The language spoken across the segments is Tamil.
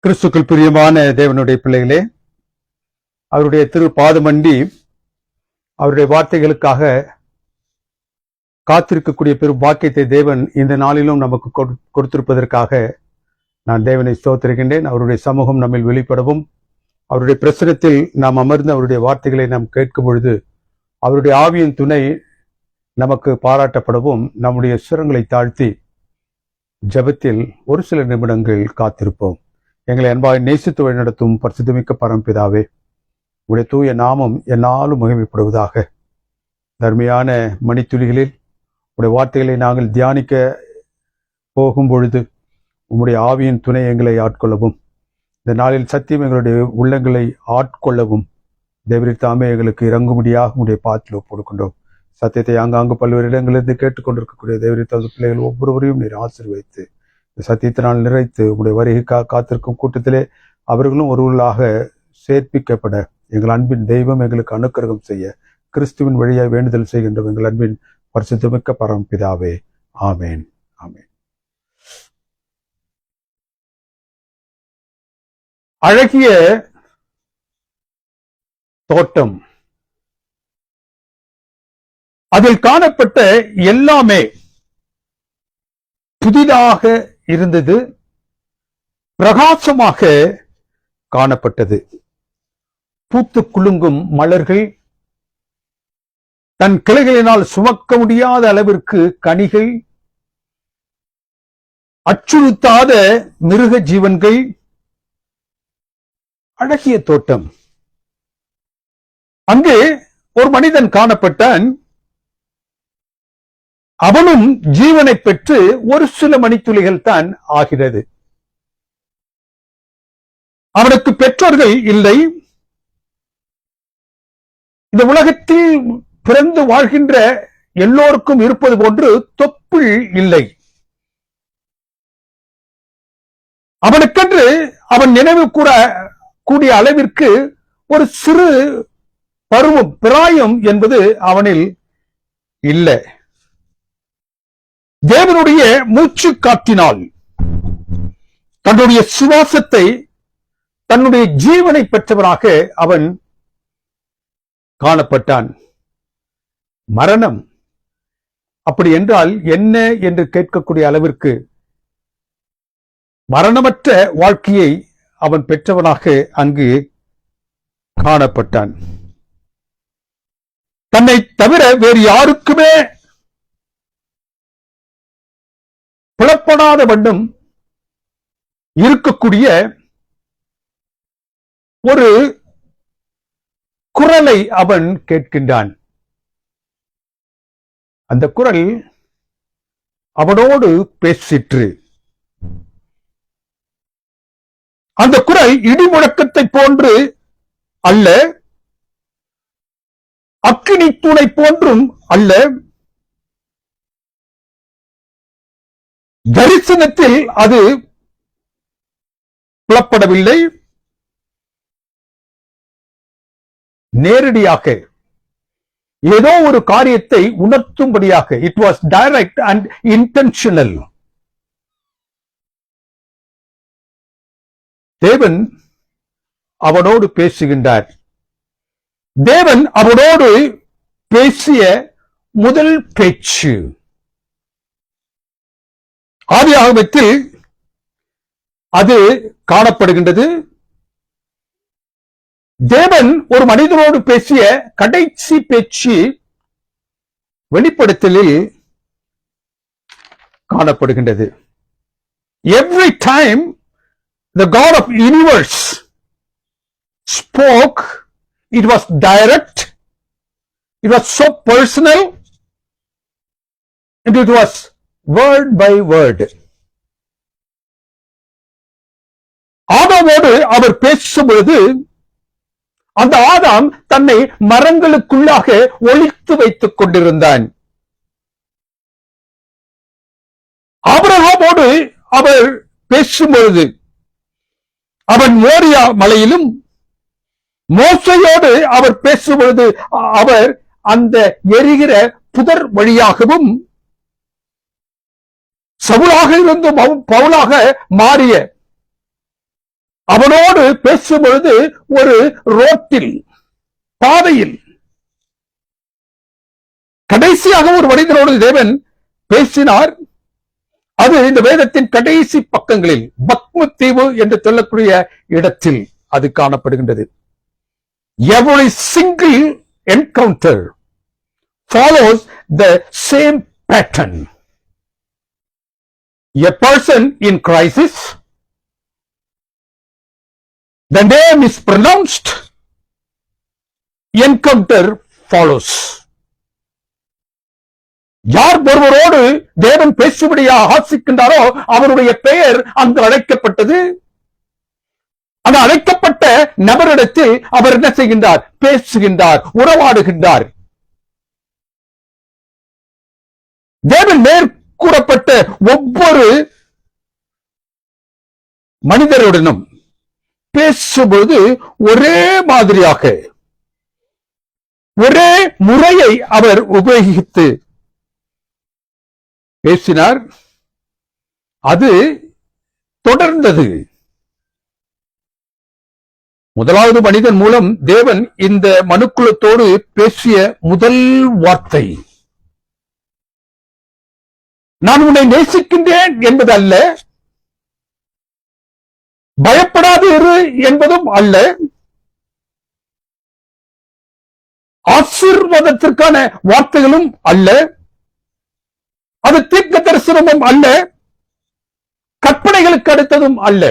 கிறிஸ்துக்குள் பிரியமான தேவனுடைய பிள்ளைகளே, அவருடைய திரு பாதமண்டி அவருடைய வார்த்தைகளுக்காக காத்திருக்கக்கூடிய பெரும் பாக்கியத்தை தேவன் இந்த நாளிலும் நமக்கு கொடுத்திருப்பதற்காக நான் தேவனை ஸ்தோத்திரிக்கின்றேன். அவருடைய சமூகம் நம்மில் வெளிப்படவும், அவருடைய பிரசனத்தில் நாம் அமர்ந்து அவருடைய வார்த்தைகளை நாம் கேட்கும் பொழுது அவருடைய ஆவியின் துணை நமக்கு பாராட்டப்படவும் நம்முடைய சுரங்களை தாழ்த்தி ஜெபத்தில் ஒரு சில நிமிடங்கள் காத்திருப்போம். எங்களை அன்பாய் நேசித்து வழிநடத்தும் பரிசுத்தமிக்க பரம்பிதாவே, உடைய தூய நாமம் என்னாலும் மகிமைப்படுவதாக. தர்மையான மணித்துளிகளில் உடைய வார்த்தைகளை நாங்கள் தியானிக்க போகும் பொழுது உம்முடைய ஆவியின் துணை எங்களை ஆட்கொள்ளவும், இந்த நாளில் சத்தியம் எங்களுடைய உள்ளங்களை ஆட்கொள்ளவும் தேவரீர் தாமே எங்களுக்கு இறங்கும்படியாக உடைய பாத்தில் ஒப்புக்கொண்டோம். சத்தியத்தை ஆங்காங்கு பல்வேறு இடங்களிலிருந்து கேட்டுக்கொண்டிருக்கக்கூடிய தேவரீர் தமது பிள்ளைகள் ஒவ்வொருவரையும் நீர் ஆசீர்வதித்து சத்தியத்தினால் நிறைத்து உடைய வருகைக்காக காத்திருக்கும் கூட்டத்திலே அவர்களும் ஒருவர்களாக சேர்ப்பிக்கப்பட எங்கள் அன்பின் தெய்வம் எங்களுக்கு அனுக்கிரகம் செய்ய கிறிஸ்துவின் வழியாய் வேண்டுதல் செய்கின்ற எங்கள் அன்பின் பரிசுத்தமிக்க பரம்பிதாவே, ஆமேன். ஆமேன். அழகிய தோட்டம், அதில் காணப்பட்ட எல்லாமே புதிதாக இருந்தது, பிரகாசமாக காணப்பட்டது. பூத்து குலுங்கும் மலர்கள், தன் கிளைகளினால் சுமக்க முடியாத அளவிற்கு கனிகள், அச்சுறுத்தாத மிருக ஜீவன்கள், அழகிய தோட்டம். அங்கே ஒரு மனிதன் காணப்பட்டான். அவனும் ஜீவனை பெற்று ஒரு சில மணித்துளிகள் தான் ஆகிறது. அவனுக்கு பெற்றோர்கள் இல்லை. இந்த உலகத்தில் பிறந்து வாழ்கின்ற எல்லோருக்கும் இருப்பது போன்று தொப்புள் இல்லை. அவனுக்கென்று அவன் நினைவு கூறக்கூடிய அளவிற்கு ஒரு சிறு பருவம், பிராயம் என்பது அவனில் இல்லை. தேவனுடைய மூச்சு காற்றினால் தன்னுடைய சுவாசத்தை, தன்னுடைய ஜீவனை பெற்றவனாக அவன் காணப்பட்டான். மரணம் அப்படி என்றால் என்ன என்று கேட்கக்கூடிய அளவிற்கு மரணமற்ற வாழ்க்கையை அவன் பெற்றவனாக அங்கு காணப்பட்டான். தன்னை தவிர வேறு யாருக்குமே புலப்படாத வண்ணம் இருக்கக்கூடிய ஒரு குரலை அவன் கேட்கின்றான். அந்த குரல் அவனோடு பேசிற்று. அந்த குரல் இடி முழக்கத்தை போன்று அல்ல, அக்கினி தூணை போன்றும் அல்ல, தரிசனத்தில் அது புலப்படவில்லை. நேரடியாக ஏதோ ஒரு காரியத்தை உணர்த்தும்படியாக, it was direct and intentional. தேவன் அவனோடு பேசுகின்றார். தேவன் அவனோடு பேசிய முதல் பேச்சு ஆதியாகமத்தில் அது காணப்படுகின்றது. தேவன் ஒரு மனிதனோடு பேசிய கடைசி பேச்சு வெளிப்படுத்தலில் காணப்படுகின்றது. Every time the God of universe spoke, it was direct, it was so personal, and it was word by word. ஆதாமோடு அவர் பேசும்பொழுது அந்த ஆதாம் தன்னை மரங்களுக்குள்ளாக ஒளித்து வைத்துக் கொண்டிருந்தான். ஆபிரகாமோடு அவர் பேசும்பொழுது அவன் மோரியா மலையிலும், மோசையோடு அவர் பேசும்பொழுது அவர் அந்த எரிகிற புதர் வழியாகவும், சவுலாக இருந்து பவுலாக மாறிய அவனோடு பேசும் பொழுது ஒரு ரோட்டில், பாதையில், கடைசியாக ஒரு மனிதனோடு தேவன் பேசினார். அது இந்த வேதத்தின் கடைசி பக்கங்களில் பத்ம தீவு என்று சொல்லக்கூடிய இடத்தில் அது காணப்படுகின்றது. Every single encounter follows the same pattern. A person in crisis, the name is pronounced, encounter follows. யார் ஒருவரோடு தேவன் பேசும்படியாக ஆசிக்கின்றாரோ அவருடைய பெயர் அங்கு அழைக்கப்பட்டது. அந்த அழைக்கப்பட்ட நபரிடத்தில் அவர் என்ன செய்கின்றார்? பேசுகின்றார், உறவாடுகின்றார். தேவன் மேற்கூறப்பட்ட ஒவ்வொரு மனிதருடனும் பேசும்போது ஒரே மாதிரியாக, ஒரே முறையை அவர் உபயோகித்து பேசினார். அது தொடர்ந்தது. முதலாவது மனிதன் மூலம் தேவன் இந்த மனுக்குலத்தோடு பேசிய முதல் வார்த்தை, நான் உன்னை நேசிக்கின்றேன் என்பது அல்ல, பயப்படாது இரு என்பதும் அல்ல, ஆசீர்வாதத்திற்கான வார்த்தைகளும் அல்ல, அது தீர்க்க தரிசனமும் அல்ல, கற்பனைகளுக்கு அடுத்ததும் அல்ல.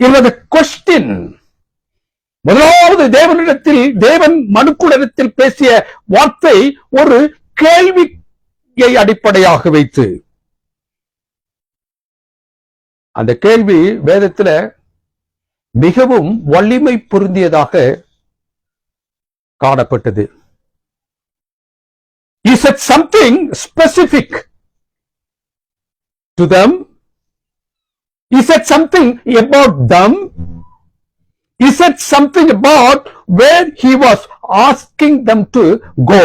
இது கொஸ்டின். முதலாவது தேவனிடத்தில், தேவன் மனுக்குலத்தில் பேசிய வார்த்தை ஒரு கேள்வியை அடிப்படையாக வைத்து, அந்த கேள்வி வேதத்துல மிகவும் வலிமை பொருந்தியதாக காணப்பட்டது. He said something specific to them. He said something about them. He said something about where he was asking them to go.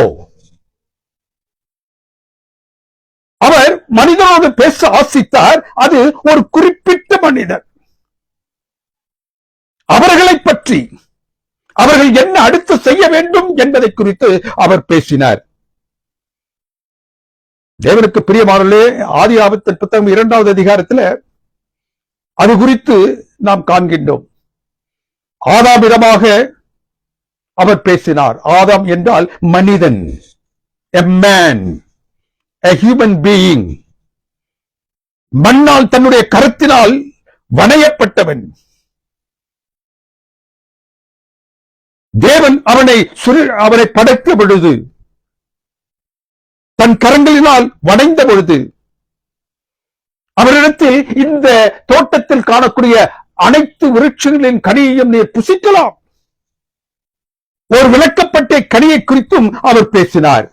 அவர் மனிதனோடு பேச ஆசித்தார். அது ஒரு குறிப்பிட்ட மனிதர், அவர்களை பற்றி, அவர்கள் என்ன அடுத்து செய்ய வேண்டும் என்பதை குறித்து அவர் பேசினார். தேவனுக்கு பிரியமானவர்களே, ஆதியாகமத்தின் புத்தகம் 2வது அதிகாரத்தில் அது குறித்து நாம் காண்கின்றோம். ஆதாமிடமாக அவர் பேசினார். ஆதாம் என்றால் மனிதன், a man, a human being. மண்ணால் தன்னுடைய கரத்தினால் வணையப்பட்டவன். தேவன் அவனை படைத்த பொழுது, தன் கரங்களினால் வணைந்த பொழுது, அவரிடத்தில் இந்த தோட்டத்தில் காணக்கூடிய அனைத்து விருட்சங்களின் கனியையும் நீர் புசிக்கலாம், ஒரு விளக்கப்பட்ட கனியை குறித்தும் அவர் பேசினார்.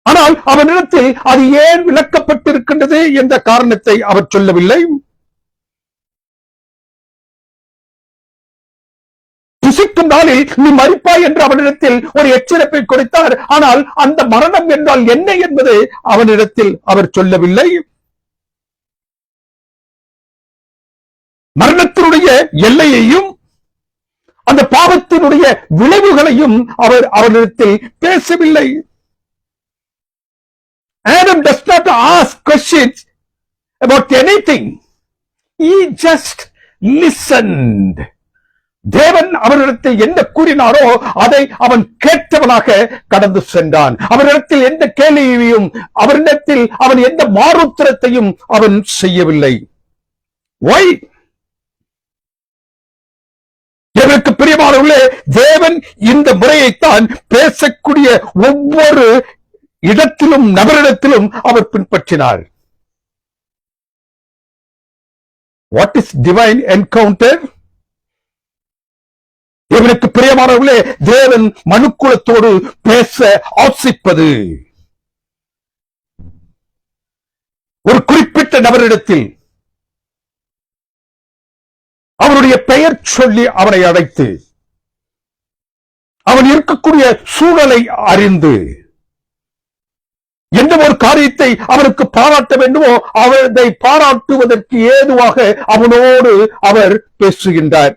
ஆனால் அவனிடத்தில் அது ஏன் விளக்கப்பட்டிருக்கின்றது என்ற காரணத்தை அவர் சொல்லவில்லை. புசிக்கும் நாளில் நீ மரிப்பாய் என்று அவனிடத்தில் ஒரு எச்சரிப்பை கொடுத்தார். ஆனால் அந்த மரணம் என்றால் என்ன என்பது அவனிடத்தில் அவர் சொல்லவில்லை. மரணத்தினுடைய எல்லையையும் அந்த பாவத்தினுடைய விளைவுகளையும் அவர் அவனிடத்தில் பேசவில்லை. Adam does not ask questions about anything. He just listened. தேவன் அவரிடத்தில் என்ன கூறினாரோ அதை அவன் கேட்டவனாக கடந்து சென்றான். அவரிடத்தில் எந்த கேள்வியையும், அவரிடத்தில் அவன் எந்த மாறுத்திரத்தையும் அவன் செய்யவில்லை. Why? தேவனுக்கு பிரியமானவர்களே, தேவன் இந்த முறையைத்தான் பேசக்கூடிய ஒவ்வொரு இடத்திலும், நபரிடத்திலும் அவர் பின்பற்றினார். What is divine encounter? தேவனுக்கு பிரியமானவர்களே, தேவன் மனுக்குலத்தோடு பேச ஆசிப்பது ஒரு குறிப்பிட்ட நபரிடத்தில் அவருடைய பெயர் சொல்லி அவனை அழைத்து, அவன் இருக்கக்கூடிய சூழலை அறிந்து, எந்த ஒரு காரியத்தை அவருக்கு பாராட்ட வேண்டுமோ அவரை பாராட்டுவதற்கு ஏதுவாக அவனோடு அவர் பேசுகின்றார்.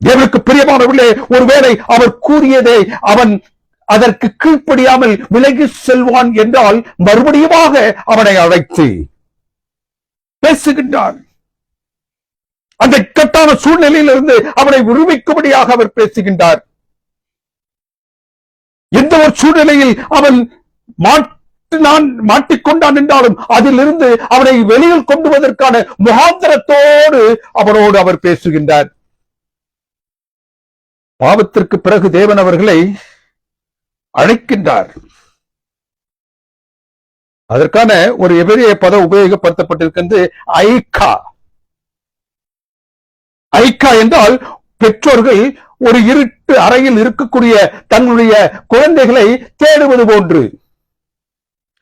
தேவனுக்கு பிரியமானவர்களே, ஒருவேளை அவர் கூறியதை அவன் அதற்கு கீழ்ப்படியாமல் விலகி செல்வான் என்றால் மறுபடியுமாக அவனை அழைத்து பேசுகின்றார். அந்த இக்கட்டான சூழ்நிலையிலிருந்து அவனை விடுவிக்கும்படியாக அவர் பேசுகின்றார். எந்த ஒரு சூழ்நிலையில் அவன் மாட்டிக்கொண்டான் என்றாலும் அதிலிருந்து அவனை வெளியில் கொண்டு வருவதற்கான முகாந்திரத்தோடு அவனோடு அவர் பேசுகின்றார். பாவத்திற்கு பிறகு தேவன் அவர்களை அழைக்கின்றார். அதற்கான ஒரு எபிரேய பதம் உபயோகப்படுத்தப்பட்டிருக்கிறது, ஐக்கா. ஐக்கா என்றால் பெற்றோர்கள் ஒரு இருட்டு அறையில் இருக்கக்கூடிய தங்களுடைய குழந்தைகளை தேடுவது போன்று.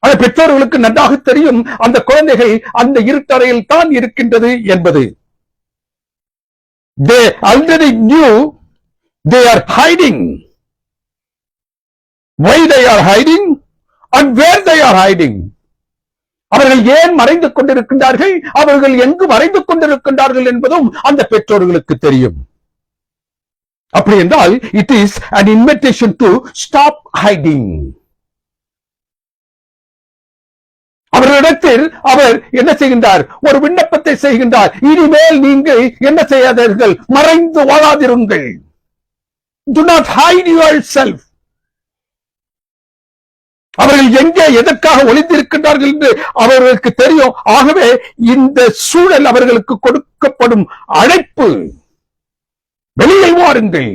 அந்த பெற்றோர்களுக்கு நன்றாக தெரியும் அந்த குழந்தைகள் அந்த இருட்டறையில் தான் இருக்கின்றது என்பது. They already knew they are hiding. Why they are hiding and where they are hiding. அவர்கள் ஏன் மறைந்து கொண்டிருக்கின்றார்கள், அவர்கள் எங்கு மறைந்து கொண்டிருக்கின்றார்கள் என்பதும் அந்த பெற்றோர்களுக்கு தெரியும். அப்படி என்றால் it is an invitation to stop hiding. அவர்களிடத்தில் அவர் என்ன செய்கின்றார், ஒரு விண்ணப்பத்தை செய்கின்றார். இனிமேல் நீங்கள் என்ன செய்யாதீர்கள், மறைந்து வாழாதிருங்கள். Do not hide yourself. அவர்கள் எங்கே எதற்காக ஒளிந்திருக்கின்றார்கள் என்று அவர்களுக்கு தெரியும். ஆகவே இந்த சூழல் அவர்களுக்கு கொடுக்கப்படும் அழைப்பு, வெளியில் வாருங்கள்.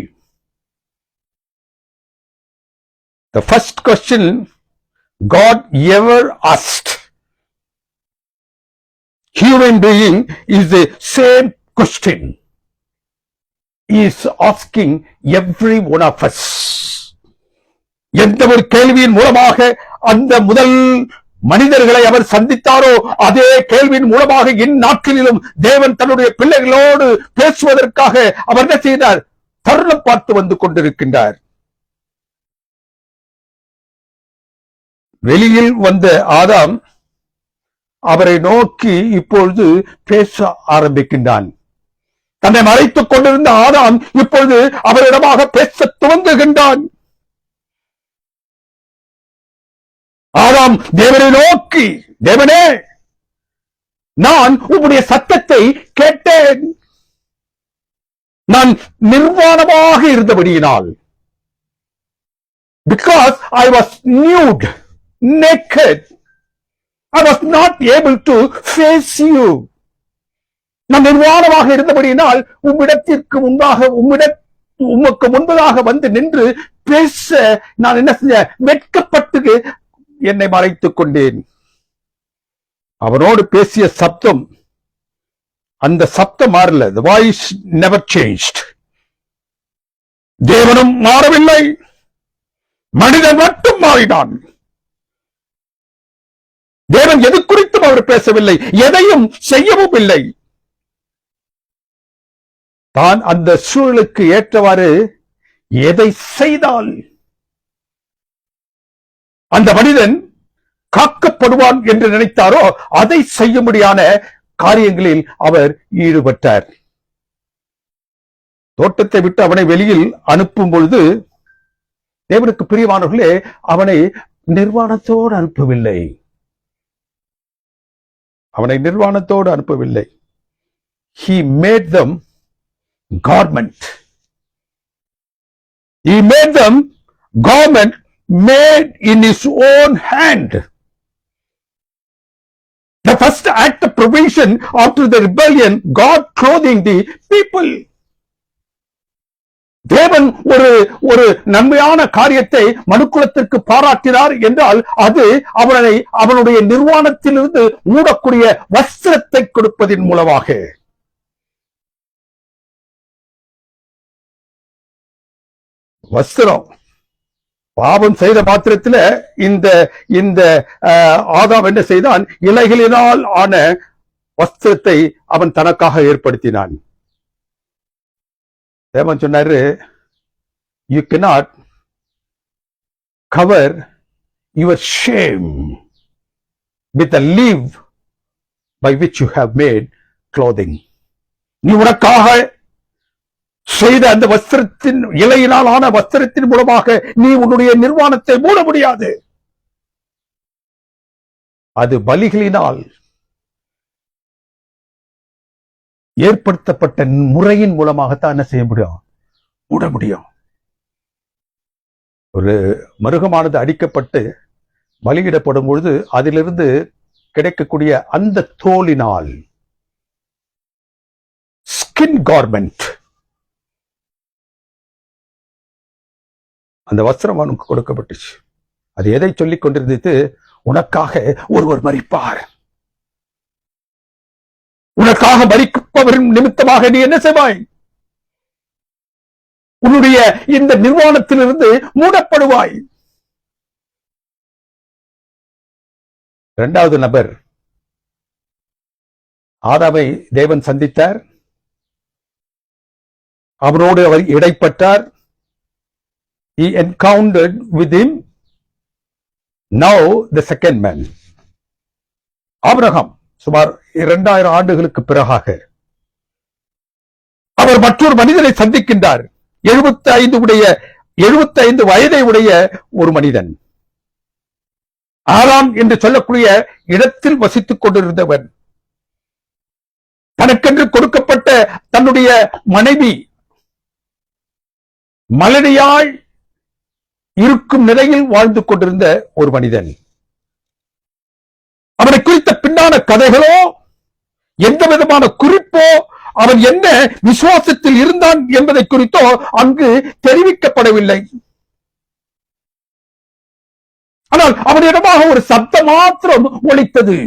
The first question God ever asked human being is the same question He is asking every one of us. எந்த ஒரு கேள்வியின் மூலமாக அந்த முதல் மனிதர்களை அவர் சந்தித்தாரோ அதே கேள்வியின் மூலமாக இந்நாட்களிலும் தேவன் தன்னுடைய பிள்ளைகளோடு பேசுவதற்காக அவர் என்ன செய்தார், தருணம் பார்த்து வந்து கொண்டிருக்கின்றார். வெளியில் வந்த ஆதாம் அவரை நோக்கி இப்பொழுது பேச ஆரம்பிக்கின்றான். தன்னை மறைத்துக் கொண்டிருந்த ஆதாம் இப்பொழுது அவரிடமாக பேச துவங்குகின்றான். ஆதாம் தேவனை நோக்கி, தேவனே, நான் உம்முடைய சத்தத்தை கேட்டேன். நான் நிர்வாணமாக இருந்தபடியினால், because I was nude, naked, I was not able to face you. நான் நிர்வாணமாக இருந்தபடியினால் உம்மிடத்திற்கு முன்பாக உமக்கு முன்பதாக வந்து நின்று பேச நான் என்ன செஞ்ச, வெட்கப்பட்டு என்னை மறைத்துக் கொண்டேன். அவனோடு பேசிய சப்தம், அந்த சப்தம் மாறல. The voice never changed. தேவனும் மாறவில்லை, மனிதன் மட்டும் மாறினான். தேவன் எது குறித்தும் அவர் பேசவில்லை, எதையும் செய்யவும் இல்லை. தான் அந்த சூழலுக்கு ஏற்றவாறு எதை செய்தால் அந்த மனிதன் காக்கப்படுவான் என்று நினைத்தாரோ அதை செய்யும்படியான காரியங்களில் அவர் ஈடுபட்டார். தோட்டத்தை விட்டு அவனை வெளியில் அனுப்பும் பொழுது தேவனுக்கு பிரியமானவர்களே, அவனை நிர்வாணத்தோடு அனுப்பவில்லை. அவனை நிர்வாணத்தோடு அனுப்பவில்லை. He made them garment. He made them garment made in his own hand. The first act of provision after the rebellion, God clothing the people. தேவன் ஒரு நன்மையான காரியத்தை மனுக்குலத்திற்கு பாராட்டினார் என்றால் அது அவனுடைய நிர்வாணத்திலிருந்து மூடக்கூடிய வஸ்திரத்தை கொடுப்பதின் மூலமாக. வஸ்திரம் பாவம் செய்த மாத்திரத்தில் இந்த ஆதாம் என்ன செய்தான், இலைகளினால் ஆன வஸ்திரத்தை அவன் தனக்காக ஏற்படுத்தினான். தேவன் சொன்னாரு, you cannot cover your shame with the leaf by which you have made clothing. நீ உனக்காக செய்த அந்த வஸ்திரத்தின் இலையினால் ஆன வஸ்திரத்தின் மூலமாக நீ உன்னுடைய நிர்வாணத்தை மூட முடியாது. அது பலிகளினால் ஏற்படுத்தப்பட்ட முறையின் மூலமாகத்தான் என்ன செய்ய முடியும், மூட முடியும். ஒரு மிருகமானது அடிக்கப்பட்டு பலியிடப்படும் பொழுது அதிலிருந்து கிடைக்கக்கூடிய அந்த தோலினால் ஸ்கின் கார்மெண்ட், அந்த வஸ்திரம் அவனுக்கு கொடுக்கப்பட்டுச்சு. அது எதை சொல்லிக் கொண்டிருந்தது? உனக்காக ஒருவர் மரிப்பார், உனக்காக மரிப்பவரின் நிமித்தமாக நீ என்ன செய்வாய்? உன்னுடைய இந்த நிர்வாணத்திலிருந்து மூடப்படுவாய். இரண்டாவது நபர், ஆதாமை தேவன் சந்தித்தார், அவனோடு அவர் இடைப்பட்டார். He encountered with him. Now the second man, Abraham. சுமார் 2000 ஆண்டுகளுக்கு பிறகாக அவர் மற்றொரு மனிதனை சந்திக்கின்றார். 75 வயதை உடைய ஒரு மனிதன், ஆராம் என்று சொல்லக்கூடிய இடத்தில் வசித்துக் கொண்டிருந்தவன், தனக்கென்று கொடுக்கப்பட்ட தன்னுடைய மனைவி மலடியாய் இருக்கும் நிலையில் வாழ்ந்து கொண்டிருந்த ஒரு மனிதன். அவனை குறித்த பின்னான கதைகளோ எந்த விதமான குறிப்போ அவன் என்ன விசுவாசத்தில் இருந்தான் என்பதை குறித்தோ அங்கு தெரிவிக்கப்படவில்லை. ஆனால் அவனிடமாக ஒரு சத்தம் மாத்திரம் ஒலித்தது,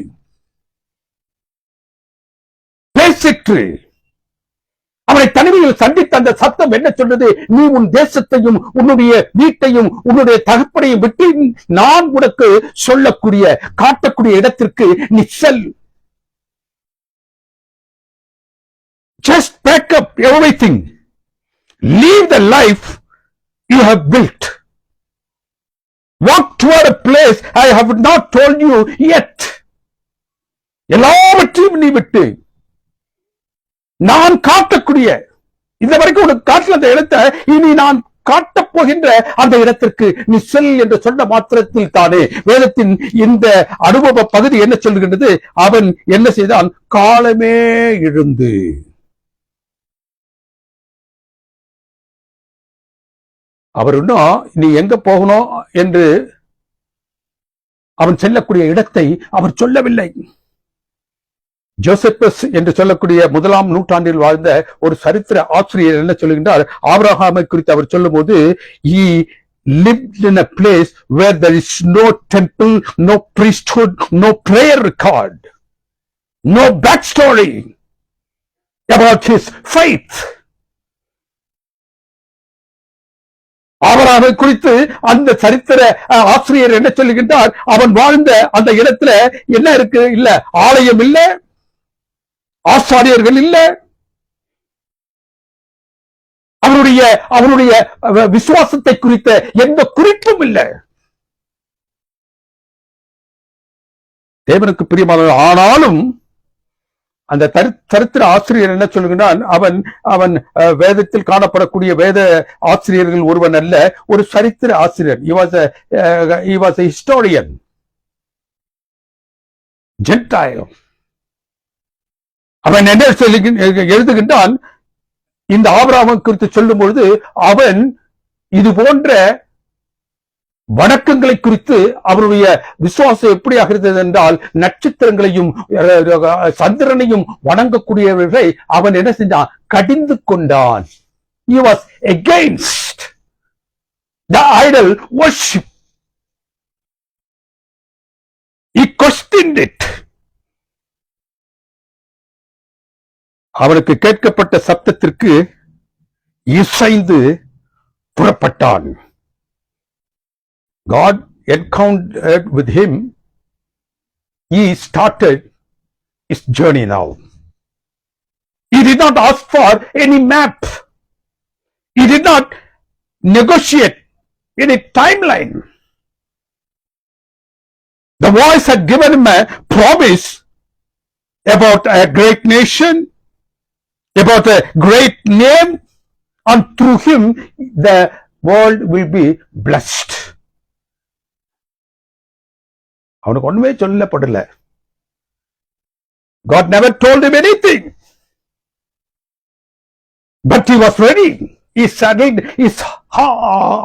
பேசிற்று. அவனை தனிமையில் சந்தித்த அந்த சத்தம் என்ன சொன்னது? நீ உன் தேசத்தையும் உன்னுடைய வீட்டையும் உன்னுடைய தகப்பனையும் விட்டு நான் உனக்கு சொல்லக்கூடிய காட்டக்கூடிய இடத்திற்கு நீ செல். Just pack up everything. Leave the life you have built. Walk toward a place I have not told you yet. எல்லாவற்றையும் நீ விட்டு நான் காட்டக்கூடிய, இந்த வரைக்கும் உனக்கு காட்டின அந்த இடத்தை இனி நான் காட்டப் போகின்ற அந்த இடத்திற்கு நீ செல் என்று சொன்ன மாத்திரத்தில் தானே வேதத்தின் இந்த அனுபவ பகுதி என்ன சொல்லுகின்றது? அவன் என்ன செய்தான்? காலமே எழுந்து அவர் இன்னும் நீ எங்க போகணும் என்று அவன் செல்லக்கூடிய இடத்தை அவர் சொல்லவில்லை. ஜோசப்பஸ் என்று சொல்லக்கூடிய 1ஆம் நூற்றாண்டில் வாழ்ந்த ஒரு சரித்திர ஆசிரியர் என்ன சொல்லுகின்றார்? ஆபிரகாமை குறித்து அவர் சொல்லும் போது, he lived in a place where there is no temple, no priesthood, no prayer record, no backstory about his faith. ஆபிரகாமை குறித்து அந்த சரித்திர ஆசிரியர் என்ன சொல்லுகின்றார்? அவன் வாழ்ந்த அந்த இடத்துல என்ன இருக்கு? இல்ல ஆலயம் இல்ல, ஆசாரியர்கள் இல்ல, அவருடைய விசுவாசத்தை குறித்த எந்த குறிப்பும் இல்ல. தேவனுக்கு பிரியமானவர். ஆனாலும் அந்த சரித்திர ஆசிரியர் என்ன சொல்லுகிறான்? அவன் வேதத்தில் காணப்படக்கூடிய வேத ஆசிரியர்கள் ஒருவன் அல்ல, ஒரு சரித்திர ஆசிரியர். He was a historian, Gentile. அவன் என்ன எழுதுகின்றான்? இந்த ஆபிரகாமை குறித்து சொல்லும் பொழுது அவன் இது போன்ற வணக்கங்களை குறித்து அவருடைய விசுவாசம் எப்படியாக இருந்தது என்றால், நட்சத்திரங்களையும் சந்திரனையும் வணங்கக்கூடியவர்களை அவன் என்ன செஞ்சான்? கடிந்து கொண்டான். He was against the idol worship. He questioned it. அவனுக்கு கேட்கப்பட்ட சப்தத்திற்கு இசைந்து புறப்பட்டான். God encountered with him. He started his journey now. He did not ask for any map. He did not negotiate any timeline. The voice had given him a promise about a great nation, about a great name, and through him the world will be blessed. அவனுக்கு ஒண்ணுமே சொல்லப்படல. God never told him anything. But he was ready. He saddled his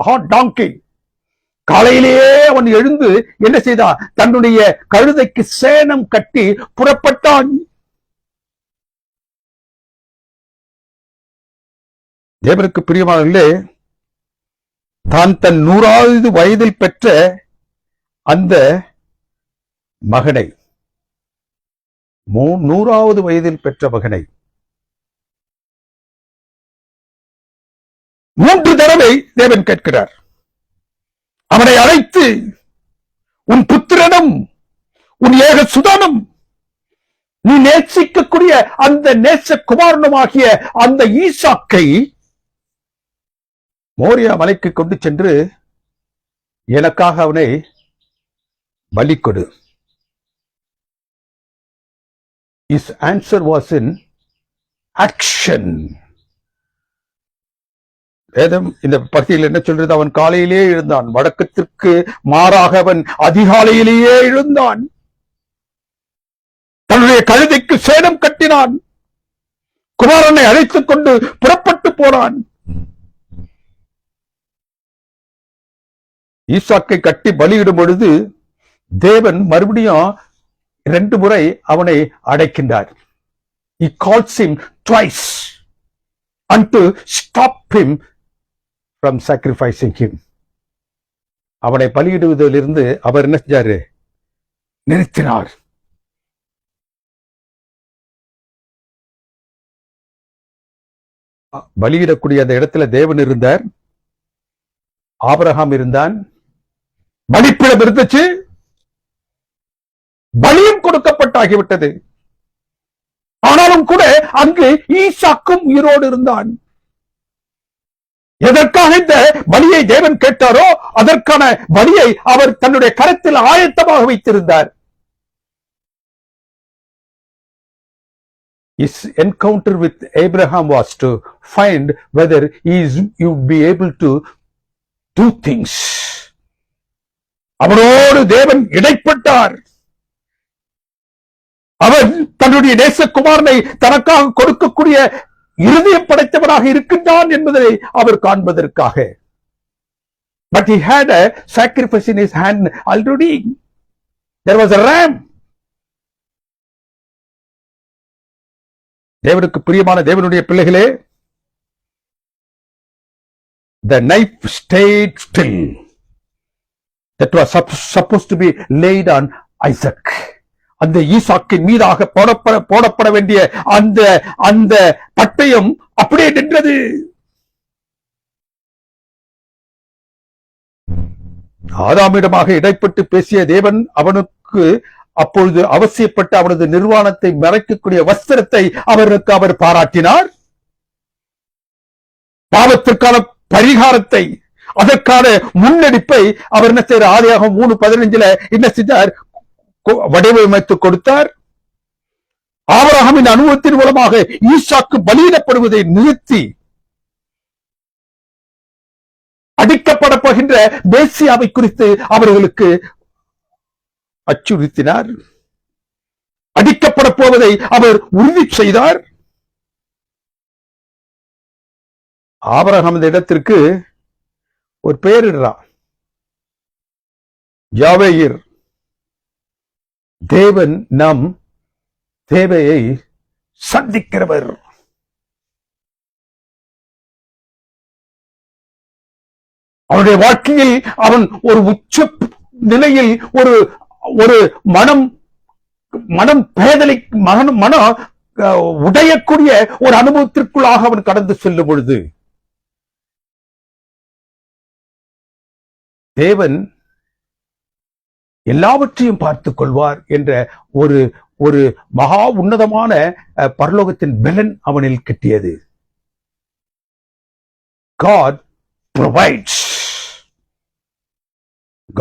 hot donkey. காலையிலேயே அவன் எழுந்து என்ன செய்தான்? தன்னுடைய கழுதைக்கு சேணம் கட்டி புறப்பட்டான். தேவனுக்கு பிரியமானவர்களே, தான் தன் 100வது வயதில் பெற்ற அந்த மகனை, 100வது வயதில் பெற்ற மகனை 3 தடவை தேவன் கேட்கிறார். அவனை அழைத்து, உன் புத்திரனும் உன் ஏக சுதனும் நீ நேசிக்கக்கூடிய அந்த நேசகுமாரனுமாகிய அந்த ஈசாக்கை மோரியா மலைக்கு கொண்டு சென்று எனக்காக அவனை பலி கொடு. His answer was in action. வேதம் இந்த பகுதியில் என்ன சொல்றது? அவன் காலையிலே எழுந்தான். வழக்கத்திற்கு மாறாக அவன் அதிகாலையிலேயே எழுந்தான். தன்னுடைய கழுதைக்கு சேணம் கட்டினான். குமாரனை அழைத்துக் கொண்டு புறப்பட்டு போனான். ஈசாக்கை கட்டி பலியிடும் பொழுது தேவன் மறுபடியும் 2 முறை அவனை அடைக்கின்றார். He calls him twice and to stop him from sacrificing him. அவனை பலியிடுவதிலிருந்து அவர் என்ன செஞ்சாரு? நிறுத்தினார். பலியிடக்கூடிய அந்த இடத்துல தேவன் இருந்தார், ஆபிரகாம் இருந்தான், பலிப்பீடம் இருந்துச்சு, பலியும் கொடுக்கப்பட்டாகிவிட்டது. ஆனாலும் கூட அங்கு ஈசாக்கும் உயிரோடு இருந்தான். எதற்காக இந்த பலியை தேவன் கேட்டாரோ அதற்கான பலியை அவர் தன்னுடைய கரத்தில் ஆயத்தமாக வைத்திருந்தார். His encounter with Abraham was to find whether he would be able to do things. அவரோடு தேவன் இடைப்பட்டார். அவன் தன்னுடைய நேசகுமாரனை தனக்காக கொடுக்கக்கூடிய இருதயம் படைத்தவராக இருக்கின்றான் என்பதை அவர் காண்பதற்காக. But he had a sacrifice in his hand already. There was a ram. தேவனுக்கு பிரியமான தேவனுடைய பிள்ளைகளே, the knife stayed still. That was supposed to be laid on Isaac. அந்த ஈசாக்கின் மீதாக போடப்பட வேண்டிய அந்த அந்த பட்டயம் அப்படியே நின்றது. ஆதாமிடமாக இடைப்பட்டு பேசிய தேவன் அவனுக்கு அப்பொழுது அவசியப்பட்ட அவனது நிர்வாணத்தை மறைக்கக்கூடிய வஸ்திரத்தை அவருக்கு அவர் பாராட்டினார். பாவத்திற்கான பரிகாரத்தை, அதற்கான முன்னெடுப்பை அவர் என்ன செய்யறார்? ஆதியாகமம் 3:15 என்ன செஞ்சார்? வடிவமைத்து கொடுத்தார். ஆபிரகாமின் அனுபவத்தின் மூலமாக ஈசாக்கு பலியிடப்படுவதை நிறுத்தி அடிக்கப்பட போகின்ற மேசியாவை குறித்து அவர்களுக்கு அச்சுறுத்தினார். அடிக்கப்பட போவதை அவர் உறுதி செய்தார். ஆபிரகாம் இந்த இடத்திற்கு ஒரு பெயரிடுறான், யாவேயிர். தேவன் நம் தேவையை சந்திக்கிறவர். அவனுடைய வாழ்க்கையில் அவன் ஒரு உச்ச நிலையில் ஒரு ஒரு மனம் பேதலை மனம் உடையக்கூடிய ஒரு அனுபவத்திற்குள்ளாக அவன் கடந்து செல்லும் பொழுது தேவன் எல்லாவற்றையும் பார்த்துக் கொள்வார் என்ற ஒரு ஒரு மகா உன்னதமான பரலோகத்தின் பலன் அவனில் கிட்டியது. God provides.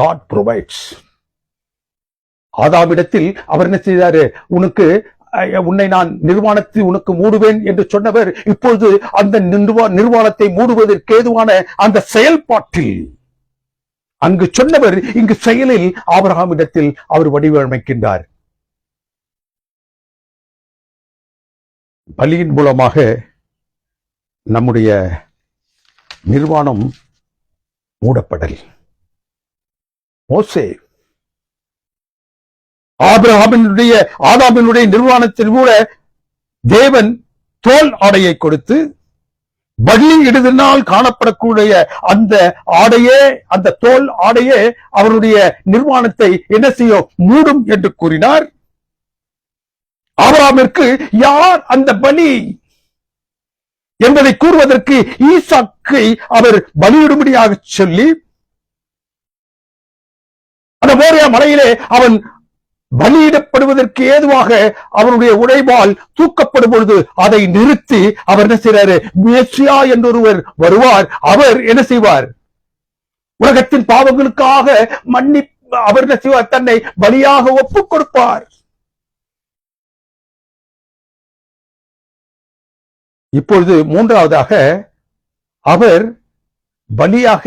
God provides. ஆதாமிடத்தில் அவர் என்ன செய்தாரு? உன்னை நான் நிர்வாணத்தில் உனக்கு மூடுவேன் என்று சொன்னவர் இப்பொழுது அந்த நிர்வாணத்தை மூடுவதற்கு ஏதுவான அந்த செயல்பாட்டில் அங்கு சொன்னவர் இங்கு செயலில் ஆபிரகாமிடத்தில் அவர் வடிவமைக்கின்றார். பலியின் மூலமாக நம்முடைய நிர்வாணம் மூடப்படல். மோசே ஆதாமினுடைய நிர்வாணத்தில் கூட தேவன் தோல் ஆடையை கொடுத்து பலி இடுதலினால் காணப்படக்கூடிய அந்த ஆடையே, அந்த தோல் ஆடையே அவருடைய நிர்வாணத்தை என்ன செய்யும்? மூடும் என்று கூறினார். ஆபிரகாமிற்கு யார் அந்த பலி என்பதை கூறுவதற்கு ஈசாக்கை அவர் பலியிடும்படியாக சொல்லி அந்த மோரியா மலையிலே அவன் பலியிடப்படுவதற்கு ஏதுவாக அவருடைய உடைவால் தூக்கப்படும் பொழுது அதை நிறுத்தி அவர் என்ன செய்றாரு? மேசியா என்றொருவர் வருவார். அவர் என்ன செய்வார்? உலகத்தின் பாவங்களுக்காக அவர் என்ன செய்வார்? தன்னை பலியாக ஒப்புக் கொடுப்பார். இப்பொழுது மூன்றாவதாக அவர் பலியாக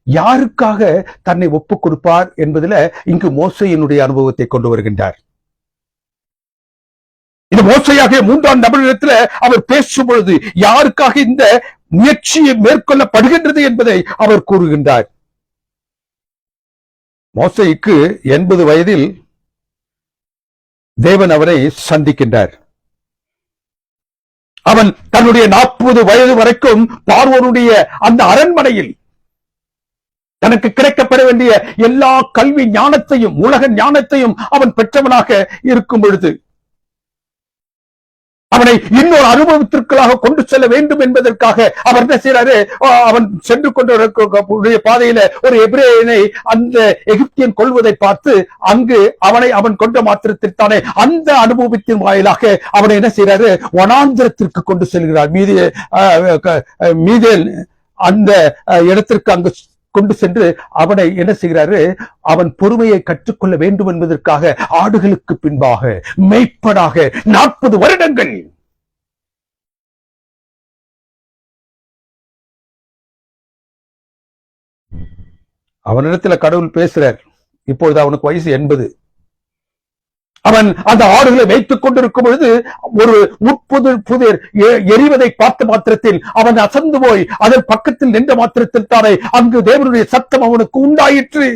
யாருக்காக தன்னை ஒப்புக் கொடுப்பார் என்பதில் இங்கு மோசையினுடைய அனுபவத்தை கொண்டு வருகின்றார். இந்த மோசையாக மூன்றாம் நபரிடத்தில் அவர் பேசும் பொழுது யாருக்காக இந்த முயற்சியை மேற்கொள்ளப்படுகின்றது என்பதை அவர் கூறுகின்றார். மோசைக்கு 80 வயதில் தேவன் அவரை சந்திக்கின்றார். அவன் தன்னுடைய 40 வயது வரைக்கும் பார்வோனுடைய அந்த அரண்மனையில் தனக்கு கிடைக்கப்பட வேண்டிய எல்லா கல்வி ஞானத்தையும் உலக ஞானத்தையும் அவன் பெற்றவனாக இருக்கும் பொழுது அவனை இன்னொரு அனுபவத்திற்குள்ளாக கொண்டு செல்ல வேண்டும் என்பதற்காக அவர் என்ன செய்யறாரு? அவன் சென்று கொண்ட பாதையில ஒரு எபிரேயனை அந்த எகிப்தியன் கொள்வதை பார்த்து அங்கு அவன் கொண்ட மாத்திரத்திற்கான அந்த அனுபவத்தின் வாயிலாக அவனை என்ன செய்யறாரு? வனாந்திரத்திற்கு கொண்டு செல்கிறார். மீதேல் அந்த இடத்திற்கு அங்கு கொண்டு சென்று அவனை என்ன செய்கிறாரு? அவன் பொறுமையை கற்றுக்கொள்ள வேண்டும் என்பதற்காக ஆடுகளுக்கு பின்பாக மெய்ப்பனாக 40 வருடங்கள் அவனிடத்தில் கடவுள் பேசுறார். இப்பொழுது அவனுக்கு வயசு 80. அவன் அந்த ஆடுகளை வைத்துக் கொண்டிருக்கும் பொழுது ஒரு புதிர் எரிவதை பார்த்த மாத்திரத்தில் அவன் அசந்து போய் அதன் பக்கத்தில் நின்ற மாத்திரத்தில் தானே அங்கு தேவனுடைய சத்தம் அவனுக்கு உண்டாயிற்று.